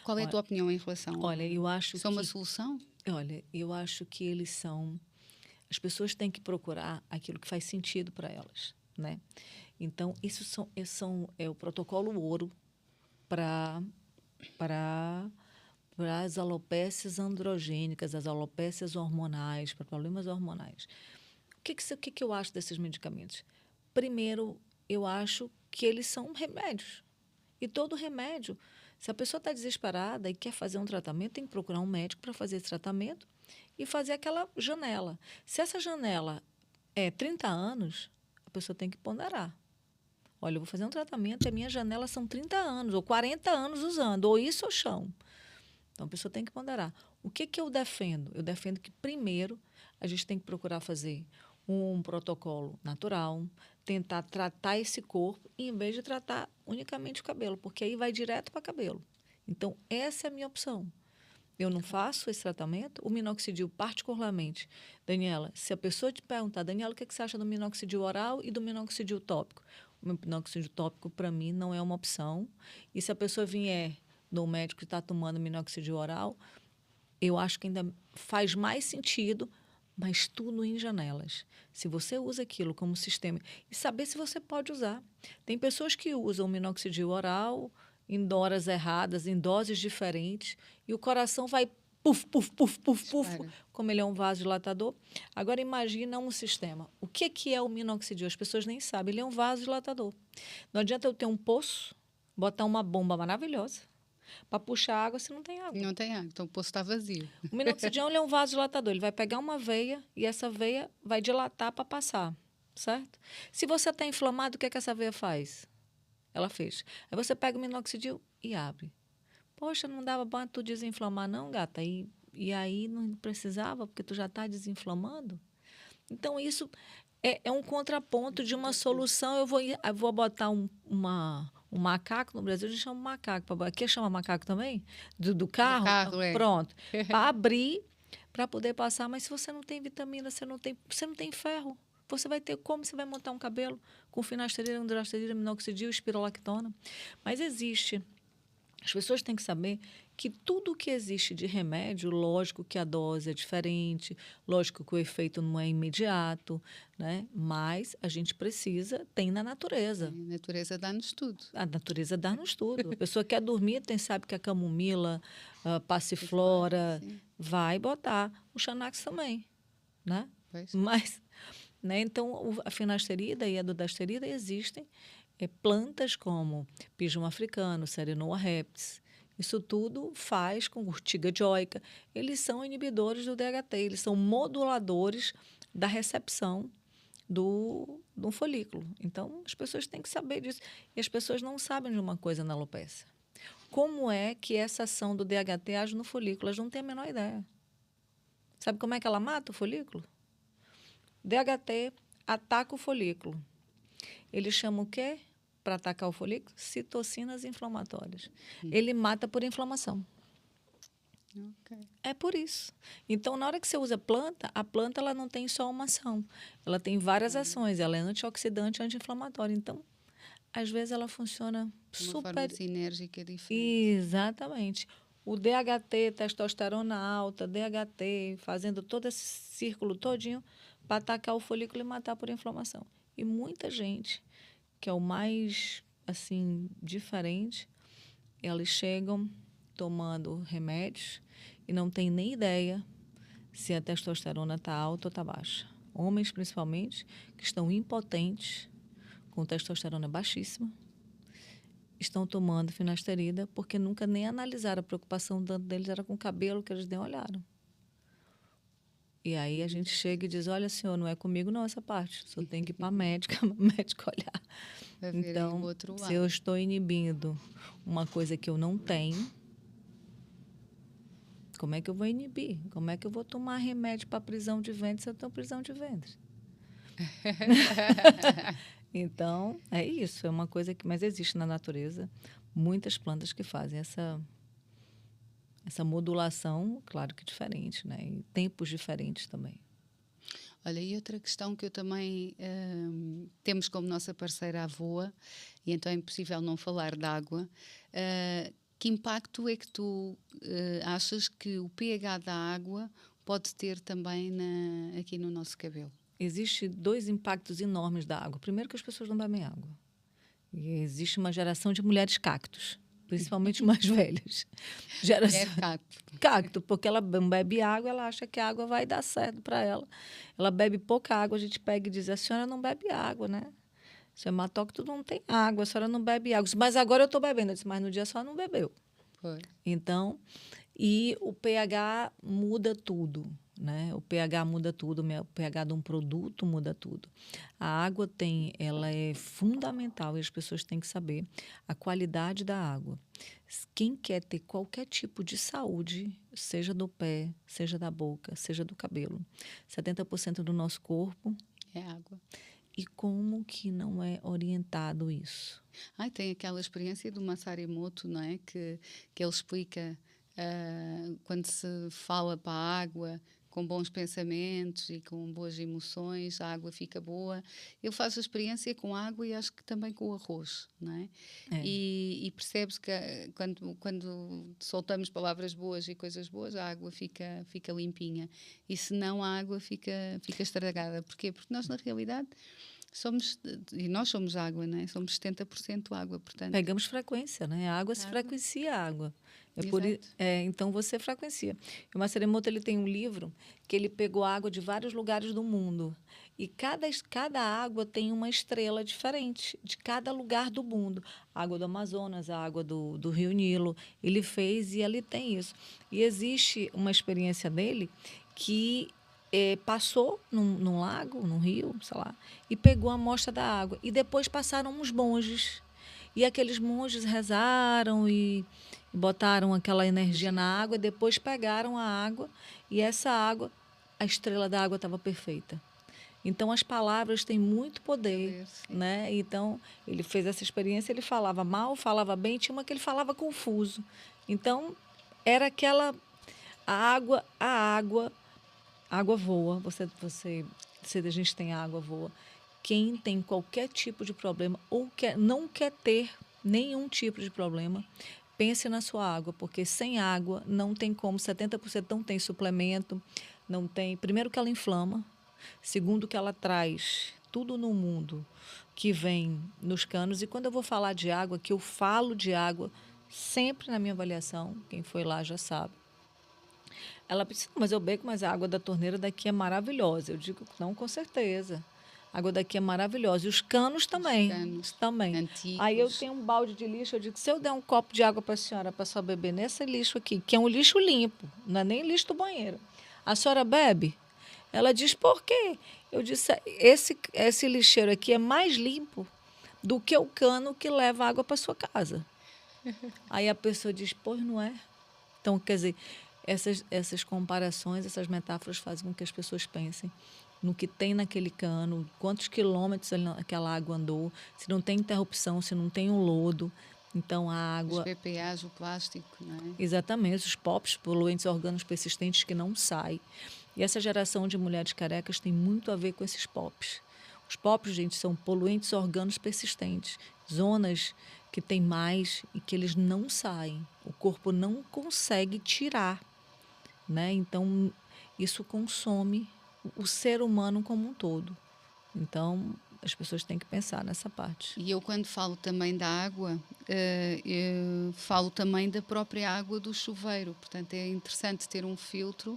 qual é a Olha, tua opinião em relação olha, eu acho são uma que solução? Olha, eu acho que eles são... As pessoas têm que procurar aquilo que faz sentido para elas, né? Então, isso é o protocolo ouro para as alopécias androgênicas, as alopécias hormonais, para problemas hormonais. O que eu acho desses medicamentos? Primeiro, eu acho que eles são remédios. E todo remédio, se a pessoa está desesperada e quer fazer um tratamento, tem que procurar um médico para fazer esse tratamento e fazer aquela janela. Se essa janela é 30 anos, a pessoa tem que ponderar. Olha, eu vou fazer um tratamento e a minha janela são 30 anos, ou 40 anos usando, ou isso ou chão. Então, a pessoa tem que ponderar. O que eu defendo? Eu defendo que, primeiro, a gente tem que procurar fazer um protocolo natural, tentar tratar esse corpo, em vez de tratar unicamente o cabelo, porque aí vai direto para cabelo. Então, essa é a minha opção. Eu não faço esse tratamento. O minoxidil, particularmente, Daniela, se a pessoa te perguntar, Daniela, o que você acha do minoxidil oral e do minoxidil tópico? O minoxidil tópico, para mim, não é uma opção. E se a pessoa vier do médico que está tomando minoxidil oral, eu acho que ainda faz mais sentido, mas tudo em janelas. Se você usa aquilo como sistema, e saber se você pode usar. Tem pessoas que usam minoxidil oral em horas erradas, em doses diferentes, e o coração vai puf, puf, puf, puf, puf, como ele é um vasodilatador. Agora, imagina um sistema. O que é o minoxidil? As pessoas nem sabem. Ele é um vasodilatador. Não adianta eu ter um poço, botar uma bomba maravilhosa, para puxar água se não tem água. Não tem água, então o poço está vazio. O minoxidil ele é um vasodilatador. Ele vai pegar uma veia e essa veia vai dilatar para passar, certo? Se você está inflamado, o que essa veia faz? Ela fecha. Aí você pega o minoxidil e abre. Poxa, não dava para tu desinflamar não, gata? E aí não precisava, porque tu já está desinflamando? Então, isso é um contraponto de uma solução. Eu vou botar um macaco, no Brasil a gente chama macaco. Aqui chama macaco também? Do carro? Do carro, é. Pronto. Para abrir, para poder passar. Mas se você não tem vitamina, você não tem ferro, você vai ter como você vai montar um cabelo com finasterida, androsterida, minoxidil, espirolactona. Mas existe. As pessoas têm que saber que tudo que existe de remédio, lógico que a dose é diferente, lógico que o efeito não é imediato, né? Mas a gente tem na natureza. A natureza dá-nos tudo. A natureza dá-nos tudo. A pessoa quer dormir, sabe que a camomila, a passiflora, vai botar. O Xanax também, né? Pois. Mas, né? Então, a finasterida e a dudasterida existem. Plantas como Pisum africano, Serenoa reptis, isso tudo faz com urtiga dioica. Eles são inibidores do DHT, eles são moduladores da recepção do folículo. Então, as pessoas têm que saber disso. E as pessoas não sabem de uma coisa na alopecia. Como é que essa ação do DHT age no folículo? Elas não têm a menor ideia. Sabe como é que ela mata o folículo? DHT ataca o folículo. Ele chama o quê? Para atacar o folículo? Citocinas inflamatórias. Ele mata por inflamação. Okay. É por isso. Então, na hora que você usa planta, a planta ela não tem só uma ação. Ela tem várias ações. Ela é antioxidante, anti-inflamatória. Então, às vezes, ela funciona Uma forma sinérgica diferente. Exatamente. O DHT, testosterona alta, DHT, fazendo todo esse círculo todinho para atacar o folículo e matar por inflamação. E muita gente, que é o mais, assim, diferente, eles chegam tomando remédios e não tem nem ideia se a testosterona está alta ou está baixa. Homens, principalmente, que estão impotentes, com testosterona baixíssima, estão tomando finasterida porque nunca nem analisaram. A preocupação deles era com o cabelo, que eles nem olharam. E aí a gente chega e diz, olha, senhor, não é comigo não essa parte. Só tem que ir para a médica olhar. Então, se eu estou inibindo uma coisa que eu não tenho, como é que eu vou inibir? Como é que eu vou tomar remédio para prisão de ventre se eu tenho prisão de ventre? Então, é isso. É uma coisa que... Mas existe na natureza muitas plantas que fazem essa modulação, claro que diferente, né? Em tempos diferentes também. Olha, e outra questão que eu também temos como nossa parceira a VOA, e então é impossível não falar de água. Que impacto é que tu achas que o pH da água pode ter também aqui no nosso cabelo? Existem 2 impactos enormes da água. Primeiro, que as pessoas não bebem água. E existe uma geração de mulheres cactos, principalmente mais velhas. Cacto, porque ela não bebe água, ela acha que a água vai dar certo para ela. Ela bebe pouca água, a gente pega e diz, a senhora não bebe água, né? seu hematócrito não tem água, a senhora não bebe água. Mas agora eu estou bebendo. Eu disse, mas no dia a senhora não bebeu. Foi. Então, e o pH muda tudo, né? O pH muda tudo, o pH de um produto muda tudo. A água ela é fundamental e as pessoas têm que saber a qualidade da água. Quem quer ter qualquer tipo de saúde, seja do pé, seja da boca, seja do cabelo, 70% do nosso corpo é água. E como que não é orientado isso? Tem aquela experiência do Masaru Emoto, não é? Que ele explica quando se fala para a água com bons pensamentos e com boas emoções, a água fica boa. Ele faz a experiência com a água e acho que também com o arroz, não é? É. E percebe-se que quando soltamos palavras boas e coisas boas, a água fica limpinha. E se não, a água fica estragada. Porquê? Porque nós, na realidade, nós somos água, não é? Somos 70% água, portanto... Pegamos frequência, né? A água se frequencia a água. Então você frequencia. O Masaru Emoto, ele tem um livro que ele pegou água de vários lugares do mundo. E cada água tem uma estrela diferente de cada lugar do mundo. A água do Amazonas, a água do Rio Nilo. Ele fez e ele tem isso. E existe uma experiência dele que passou num lago, num rio, sei lá, e pegou a amostra da água. E depois passaram uns monges. E aqueles monges rezaram e botaram aquela energia na água, e depois pegaram a água, e essa água, a estrela da água estava perfeita. Então, as palavras têm muito poder, né? Então, ele fez essa experiência, ele falava mal, falava bem, tinha uma que ele falava confuso. Então, era aquela... A água voa, se a gente tem água, voa. Quem tem qualquer tipo de problema ou não quer ter nenhum tipo de problema, pense na sua água, porque sem água não tem como, 70% não tem suplemento, não tem... Primeiro que ela inflama, segundo que ela traz tudo no mundo que vem nos canos. E quando eu vou falar de água, que eu falo de água sempre na minha avaliação, quem foi lá já sabe. Ela disse, mas eu bebo, mas a água da torneira daqui é maravilhosa. Eu digo, não, com certeza. A água daqui é maravilhosa. E os canos também. Os canos também. antigos. Aí eu tenho um balde de lixo, eu digo, se eu der um copo de água para a senhora, para a senhora beber nesse lixo aqui, que é um lixo limpo, não é nem lixo do banheiro, a senhora bebe? Ela diz, por quê? Eu disse, esse lixeiro aqui é mais limpo do que o cano que leva água para sua casa. Aí a pessoa diz, pois não é? Então, quer dizer, essas comparações, essas metáforas fazem com que as pessoas pensem no que tem naquele cano, quantos quilômetros aquela água andou, se não tem interrupção, se não tem um lodo. Então, a água... Os BPAs, o plástico, não é? Exatamente, os POPs, poluentes orgânicos persistentes que não saem. E essa geração de mulheres carecas tem muito a ver com esses POPs. Os POPs, gente, são poluentes orgânicos persistentes, zonas que tem mais e que eles não saem. O corpo não consegue tirar, né? Então, isso consome o ser humano como um todo. Então, as pessoas têm que pensar nessa parte. E eu, quando falo também da água, eu falo também da própria água do chuveiro. Portanto, é interessante ter um filtro,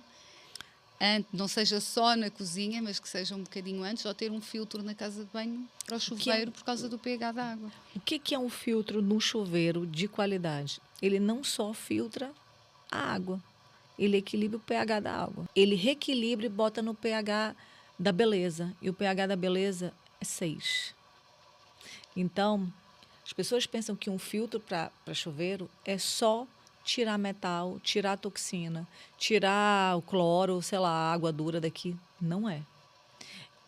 não seja só na cozinha, mas que seja um bocadinho antes, ou ter um filtro na casa de banho para o chuveiro por causa do pH da água. O que é um filtro no chuveiro de qualidade? Ele não só filtra a água, ele equilibra o pH da água. Ele reequilibra e bota no pH da beleza. E o pH da beleza é 6. Então, as pessoas pensam que um filtro para chuveiro é só tirar metal, tirar toxina, tirar o cloro, sei lá, a água dura daqui. Não é.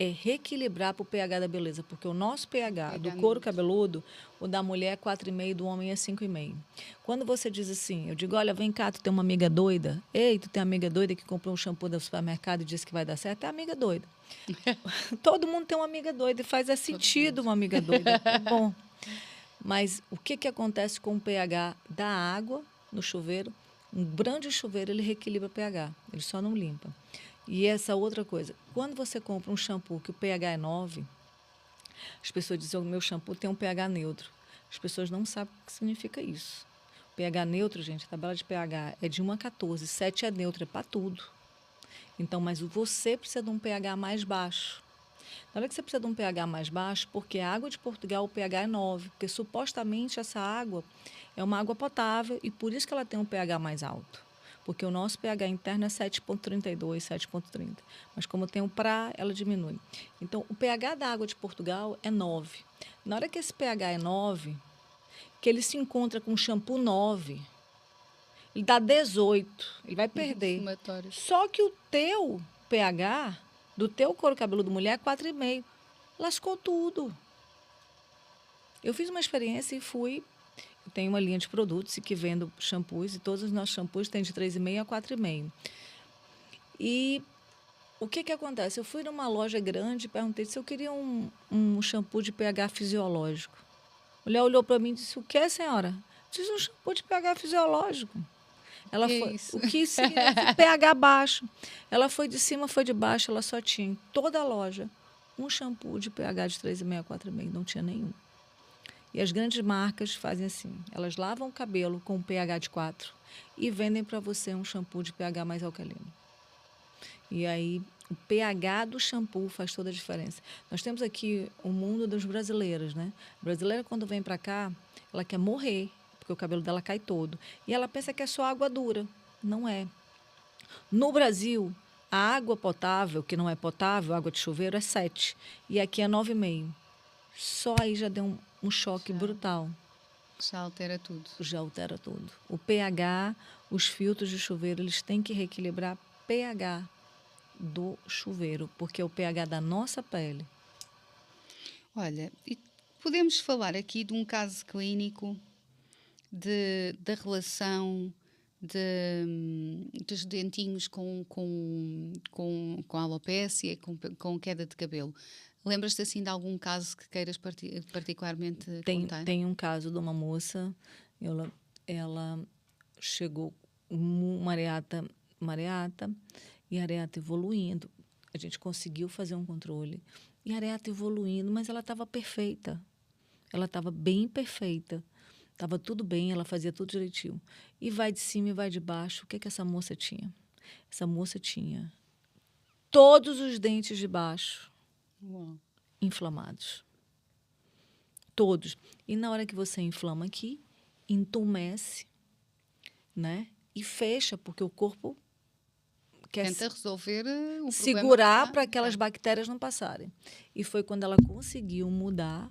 É reequilibrar para o pH da beleza, porque o nosso pH do couro cabeludo, o da mulher é 4,5, do homem é 5,5. Quando você diz assim, eu digo, olha, vem cá, tu tem uma amiga doida? Ei, tu tem uma amiga doida que comprou um shampoo do supermercado e disse que vai dar certo? É amiga doida. Todo mundo tem uma amiga doida e faz sentido uma amiga doida. É bom. Mas o que acontece com o pH da água no chuveiro? Um grande chuveiro, ele reequilibra o pH, ele só não limpa. E essa outra coisa, quando você compra um shampoo que o pH é 9, as pessoas dizem, o meu shampoo tem um pH neutro. As pessoas não sabem o que significa isso. O pH neutro, gente, a tabela de pH é de 1 a 14, 7 é neutro, é para tudo. Então, mas você precisa de um pH mais baixo. Na hora que você precisa de um pH mais baixo, porque a água de Portugal, o pH é 9, porque supostamente essa água é uma água potável e por isso que ela tem um pH mais alto. Porque o nosso pH interno é 7,32, 7,30. Mas como tem o PRA, ela diminui. Então, o pH da água de Portugal é 9. Na hora que esse pH é 9, que ele se encontra com shampoo 9, ele dá 18, ele vai perder. Só que o teu pH do teu couro cabeludo mulher é 4,5. Lascou tudo. Eu fiz uma experiência e fui... Eu tenho uma linha de produtos que vendo shampoos e todos os nossos shampoos têm de 3,5 a 4,5. E o que acontece? Eu fui numa loja grande e perguntei se eu queria um shampoo de pH fisiológico. A mulher olhou para mim e disse, o que, senhora? Eu disse, um shampoo de pH fisiológico. Ela foi, isso? o que significa pH baixo. Ela foi de cima, foi de baixo, ela só tinha em toda a loja um shampoo de pH de 3,5 a 4,5, não tinha nenhum. E as grandes marcas fazem assim, elas lavam o cabelo com pH de 4 e vendem para você um shampoo de pH mais alcalino. E aí, o pH do shampoo faz toda a diferença. Nós temos aqui o mundo dos brasileiros, né? A brasileira, quando vem para cá, ela quer morrer, porque o cabelo dela cai todo. E ela pensa que é só água dura. Não é. No Brasil, a água potável, que não é potável, água de chuveiro, é 7. E aqui é 9,5. Só aí já deu um choque brutal. Já altera tudo. Já altera tudo. O pH, os filtros de chuveiro, eles têm que reequilibrar pH do chuveiro, porque é o pH da nossa pele. Olha, e podemos falar aqui de um caso clínico da relação dos dentinhos com alopécia, com queda de cabelo. Lembras-te assim de algum caso que queiras particularmente contar? Tem um caso de uma moça, ela chegou uma areata e a areata evoluindo. A gente conseguiu fazer um controle. E a areata evoluindo, mas ela estava perfeita. Ela estava bem perfeita. Estava tudo bem, ela fazia tudo direitinho. E vai de cima e vai de baixo. O que essa moça tinha? Essa moça tinha todos os dentes de baixo inflamados. Todos. E na hora que você inflama aqui, entumece, né? E fecha, porque o corpo quer tenta resolver o segurar para aquelas bactérias não passarem. E foi quando ela conseguiu mudar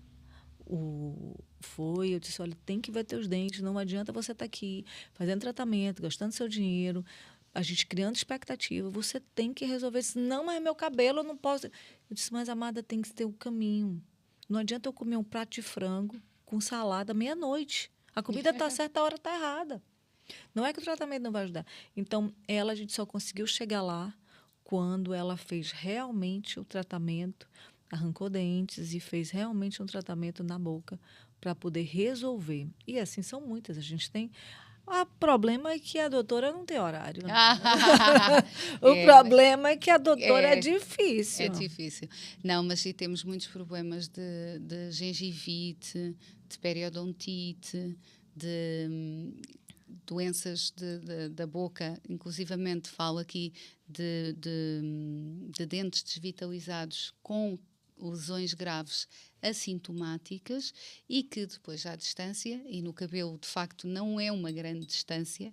eu disse, olha, tem que ver teus dentes, não adianta você estar aqui fazendo tratamento, gastando seu dinheiro, a gente criando expectativa, você tem que resolver isso. Não, mas meu cabelo, eu não posso... Eu disse, mas amada, tem que ter o caminho. Não adianta eu comer um prato de frango com salada meia-noite. A comida está certa, a hora está errada. Não é que o tratamento não vai ajudar. Então, a gente só conseguiu chegar lá quando ela fez realmente o tratamento, arrancou dentes e fez realmente um tratamento na boca para poder resolver. E assim são muitas. A gente tem... O problema é que a doutora não tem horário. Né? O problema é que a doutora é difícil. É difícil. Não, mas sim, temos muitos problemas de gengivite, de periodontite, de doenças da boca, inclusivamente falo aqui de dentes desvitalizados com lesões graves assintomáticas e que depois à distância, e no cabelo de facto não é uma grande distância,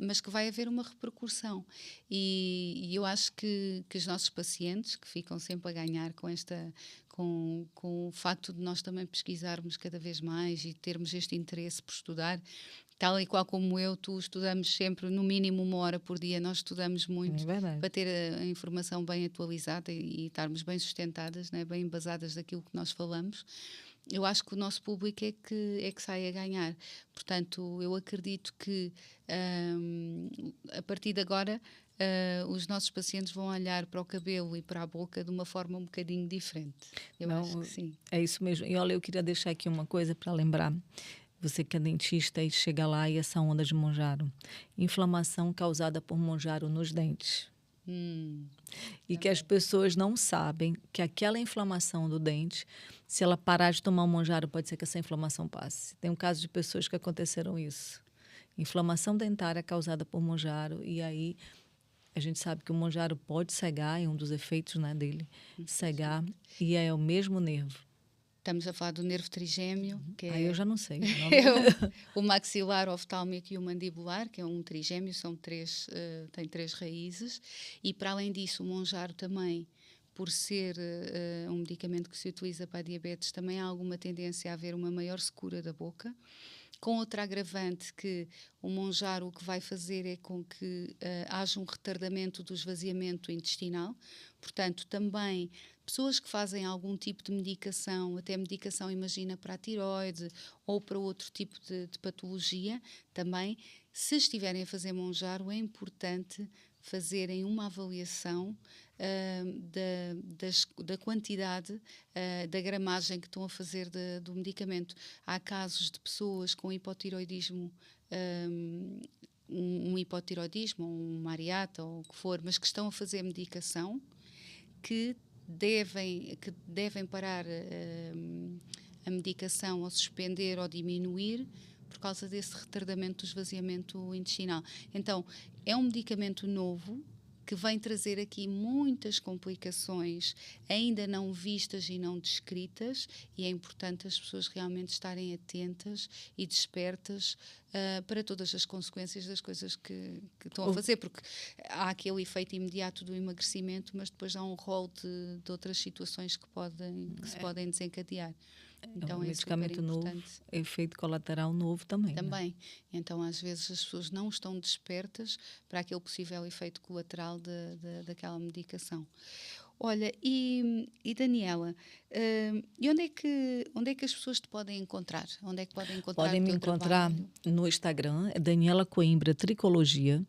mas que vai haver uma repercussão. E eu acho que os nossos pacientes, que ficam sempre a ganhar com o facto de nós também pesquisarmos cada vez mais e termos este interesse por estudar, tal e qual como eu, tu estudamos sempre no mínimo 1 hora por dia, nós estudamos muito para ter a informação bem atualizada e estarmos bem sustentadas, né, bem embasadas daquilo que nós falamos. Eu acho que o nosso público é que sai a ganhar. Portanto, eu acredito que a partir de agora os nossos pacientes vão olhar para o cabelo e para a boca de uma forma um bocadinho diferente. Eu acho que sim. É isso mesmo. E olha, eu queria deixar aqui uma coisa para lembrar. Você que é dentista e chega lá e essa onda de Monjaro. Inflamação causada por Monjaro nos dentes. E que as pessoas não sabem que aquela inflamação do dente, se ela parar de tomar o Monjaro, pode ser que essa inflamação passe. Tem um caso de pessoas que aconteceram isso. Inflamação dentária causada por Monjaro e aí A gente sabe que o monjaro pode cegar, é um dos efeitos, né, dele, cegar, e é o mesmo nervo. Estamos a falar do nervo trigêmeo, que Aí é eu já não sei. o maxilar, oftálmico e o mandibular, que é um trigêmeo, tem 3 raízes. E, para além disso, o monjaro também, por ser um medicamento que se utiliza para a diabetes, também há alguma tendência a haver uma maior secura da boca. Com outra agravante, que o monjaro o que vai fazer é com que haja um retardamento do esvaziamento intestinal. Portanto, também pessoas que fazem algum tipo de medicação, até medicação, imagina, para a tiroide ou para outro tipo de patologia, também, se estiverem a fazer monjaro, é importante fazerem uma avaliação da quantidade, da gramagem que estão a fazer do medicamento. Há casos de pessoas com hipotiroidismo, um hipotiroidismo, um Mariata, ou o que for, mas que estão a fazer medicação, que devem parar a medicação, ou suspender ou diminuir, por causa desse retardamento do esvaziamento intestinal. Então, é um medicamento novo, que vem trazer aqui muitas complicações ainda não vistas e não descritas, e é importante as pessoas realmente estarem atentas e despertas para todas as consequências das coisas que estão a fazer, porque há aquele efeito imediato do emagrecimento, mas depois há um rol de outras situações que se podem desencadear. Então, um medicamento novo, efeito colateral novo também. Também. Né? Então, às vezes, as pessoas não estão despertas para aquele possível efeito colateral daquela medicação. Olha, e Daniela, e onde é que as pessoas te podem encontrar? Onde é que podem encontrar Podem me encontrar no Instagram, é Daniela Coimbra Tricologia.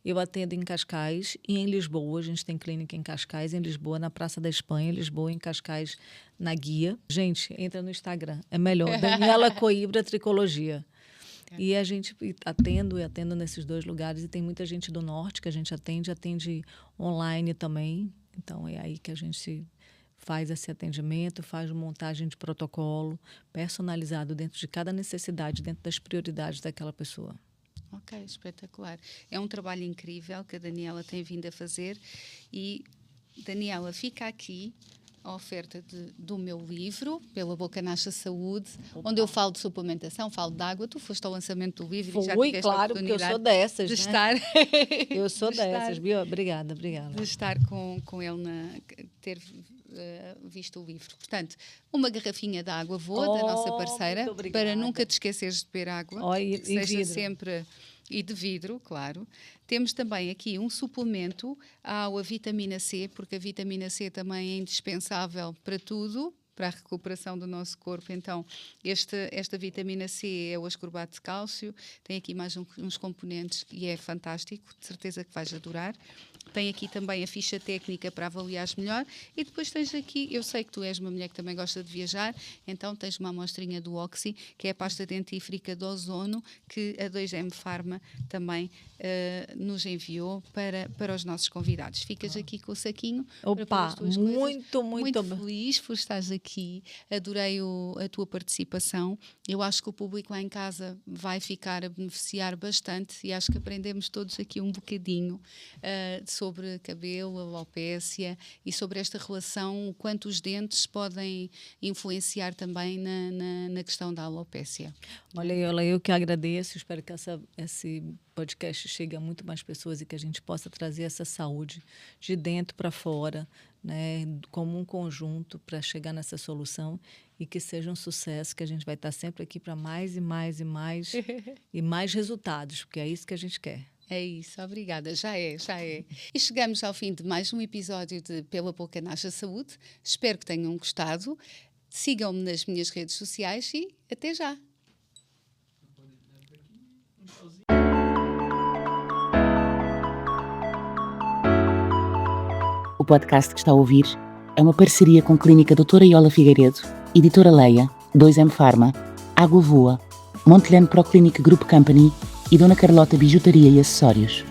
Eu atendo em Cascais e em Lisboa. A gente tem clínica em Cascais, em Lisboa, na Praça da Espanha, Lisboa, em Cascais, na Guia. Gente, entra no Instagram, é melhor. Daniela Coimbra Tricologia. E a gente atendo nesses 2 lugares. E tem muita gente do norte que a gente atende online também. Então, é aí que a gente faz esse atendimento, faz montagem de protocolo personalizado dentro de cada necessidade, dentro das prioridades daquela pessoa. Ok, espetacular. É um trabalho incrível que a Daniela tem vindo a fazer. E, Daniela, fica aqui a oferta do meu livro, Pela Boca Nasce a Saúde, onde eu falo de suplementação, falo de água. Tu foste ao lançamento do livro e já tiveste a oportunidade, porque eu sou dessas, de né? estar... Eu sou dessas, viu? Obrigada. De estar com ele, ter visto o livro. Portanto, uma garrafinha de água da nossa parceira, para nunca te esqueceres de beber água, que seja vidro. sempre... E de vidro, claro. Temos também aqui um suplemento à vitamina C, porque a vitamina C também é indispensável para tudo, para a recuperação do nosso corpo. Então, esta vitamina C é o ascorbato de cálcio, tem aqui mais uns componentes e é fantástico, de certeza que vais adorar. Tem aqui também a ficha técnica para avaliares melhor, e depois tens aqui, eu sei que tu és uma mulher que também gosta de viajar, então tens uma amostrinha do Oxy, que é a pasta dentífrica de ozono, que a 2M Pharma também nos enviou para os nossos convidados. Ficas aqui com o saquinho. Opa, muito feliz por estares aqui, adorei a tua participação. Eu acho que o público lá em casa vai ficar a beneficiar bastante, e acho que aprendemos todos aqui um bocadinho sobre cabelo, alopécia, e sobre esta relação, o quanto os dentes podem influenciar também na questão da alopécia. Olha, eu que agradeço, espero que esse podcast chegue a muito mais pessoas e que a gente possa trazer essa saúde de dentro para fora, né, como um conjunto para chegar nessa solução, e que seja um sucesso, que a gente vai estar sempre aqui para mais e mais e mais e mais resultados, porque é isso que a gente quer. É isso, obrigada, já é. E chegamos ao fim de mais um episódio de Pela Boca Nasce a Saúde. Espero que tenham gostado. Sigam-me nas minhas redes sociais e até já. O podcast que está a ouvir é uma parceria com Clínica Doutora Iola Figueiredo, Editora Leia, 2M Pharma, Água Voa, Montelhano Proclinic Group Company e Dona Carlota Bijutaria e Acessórios.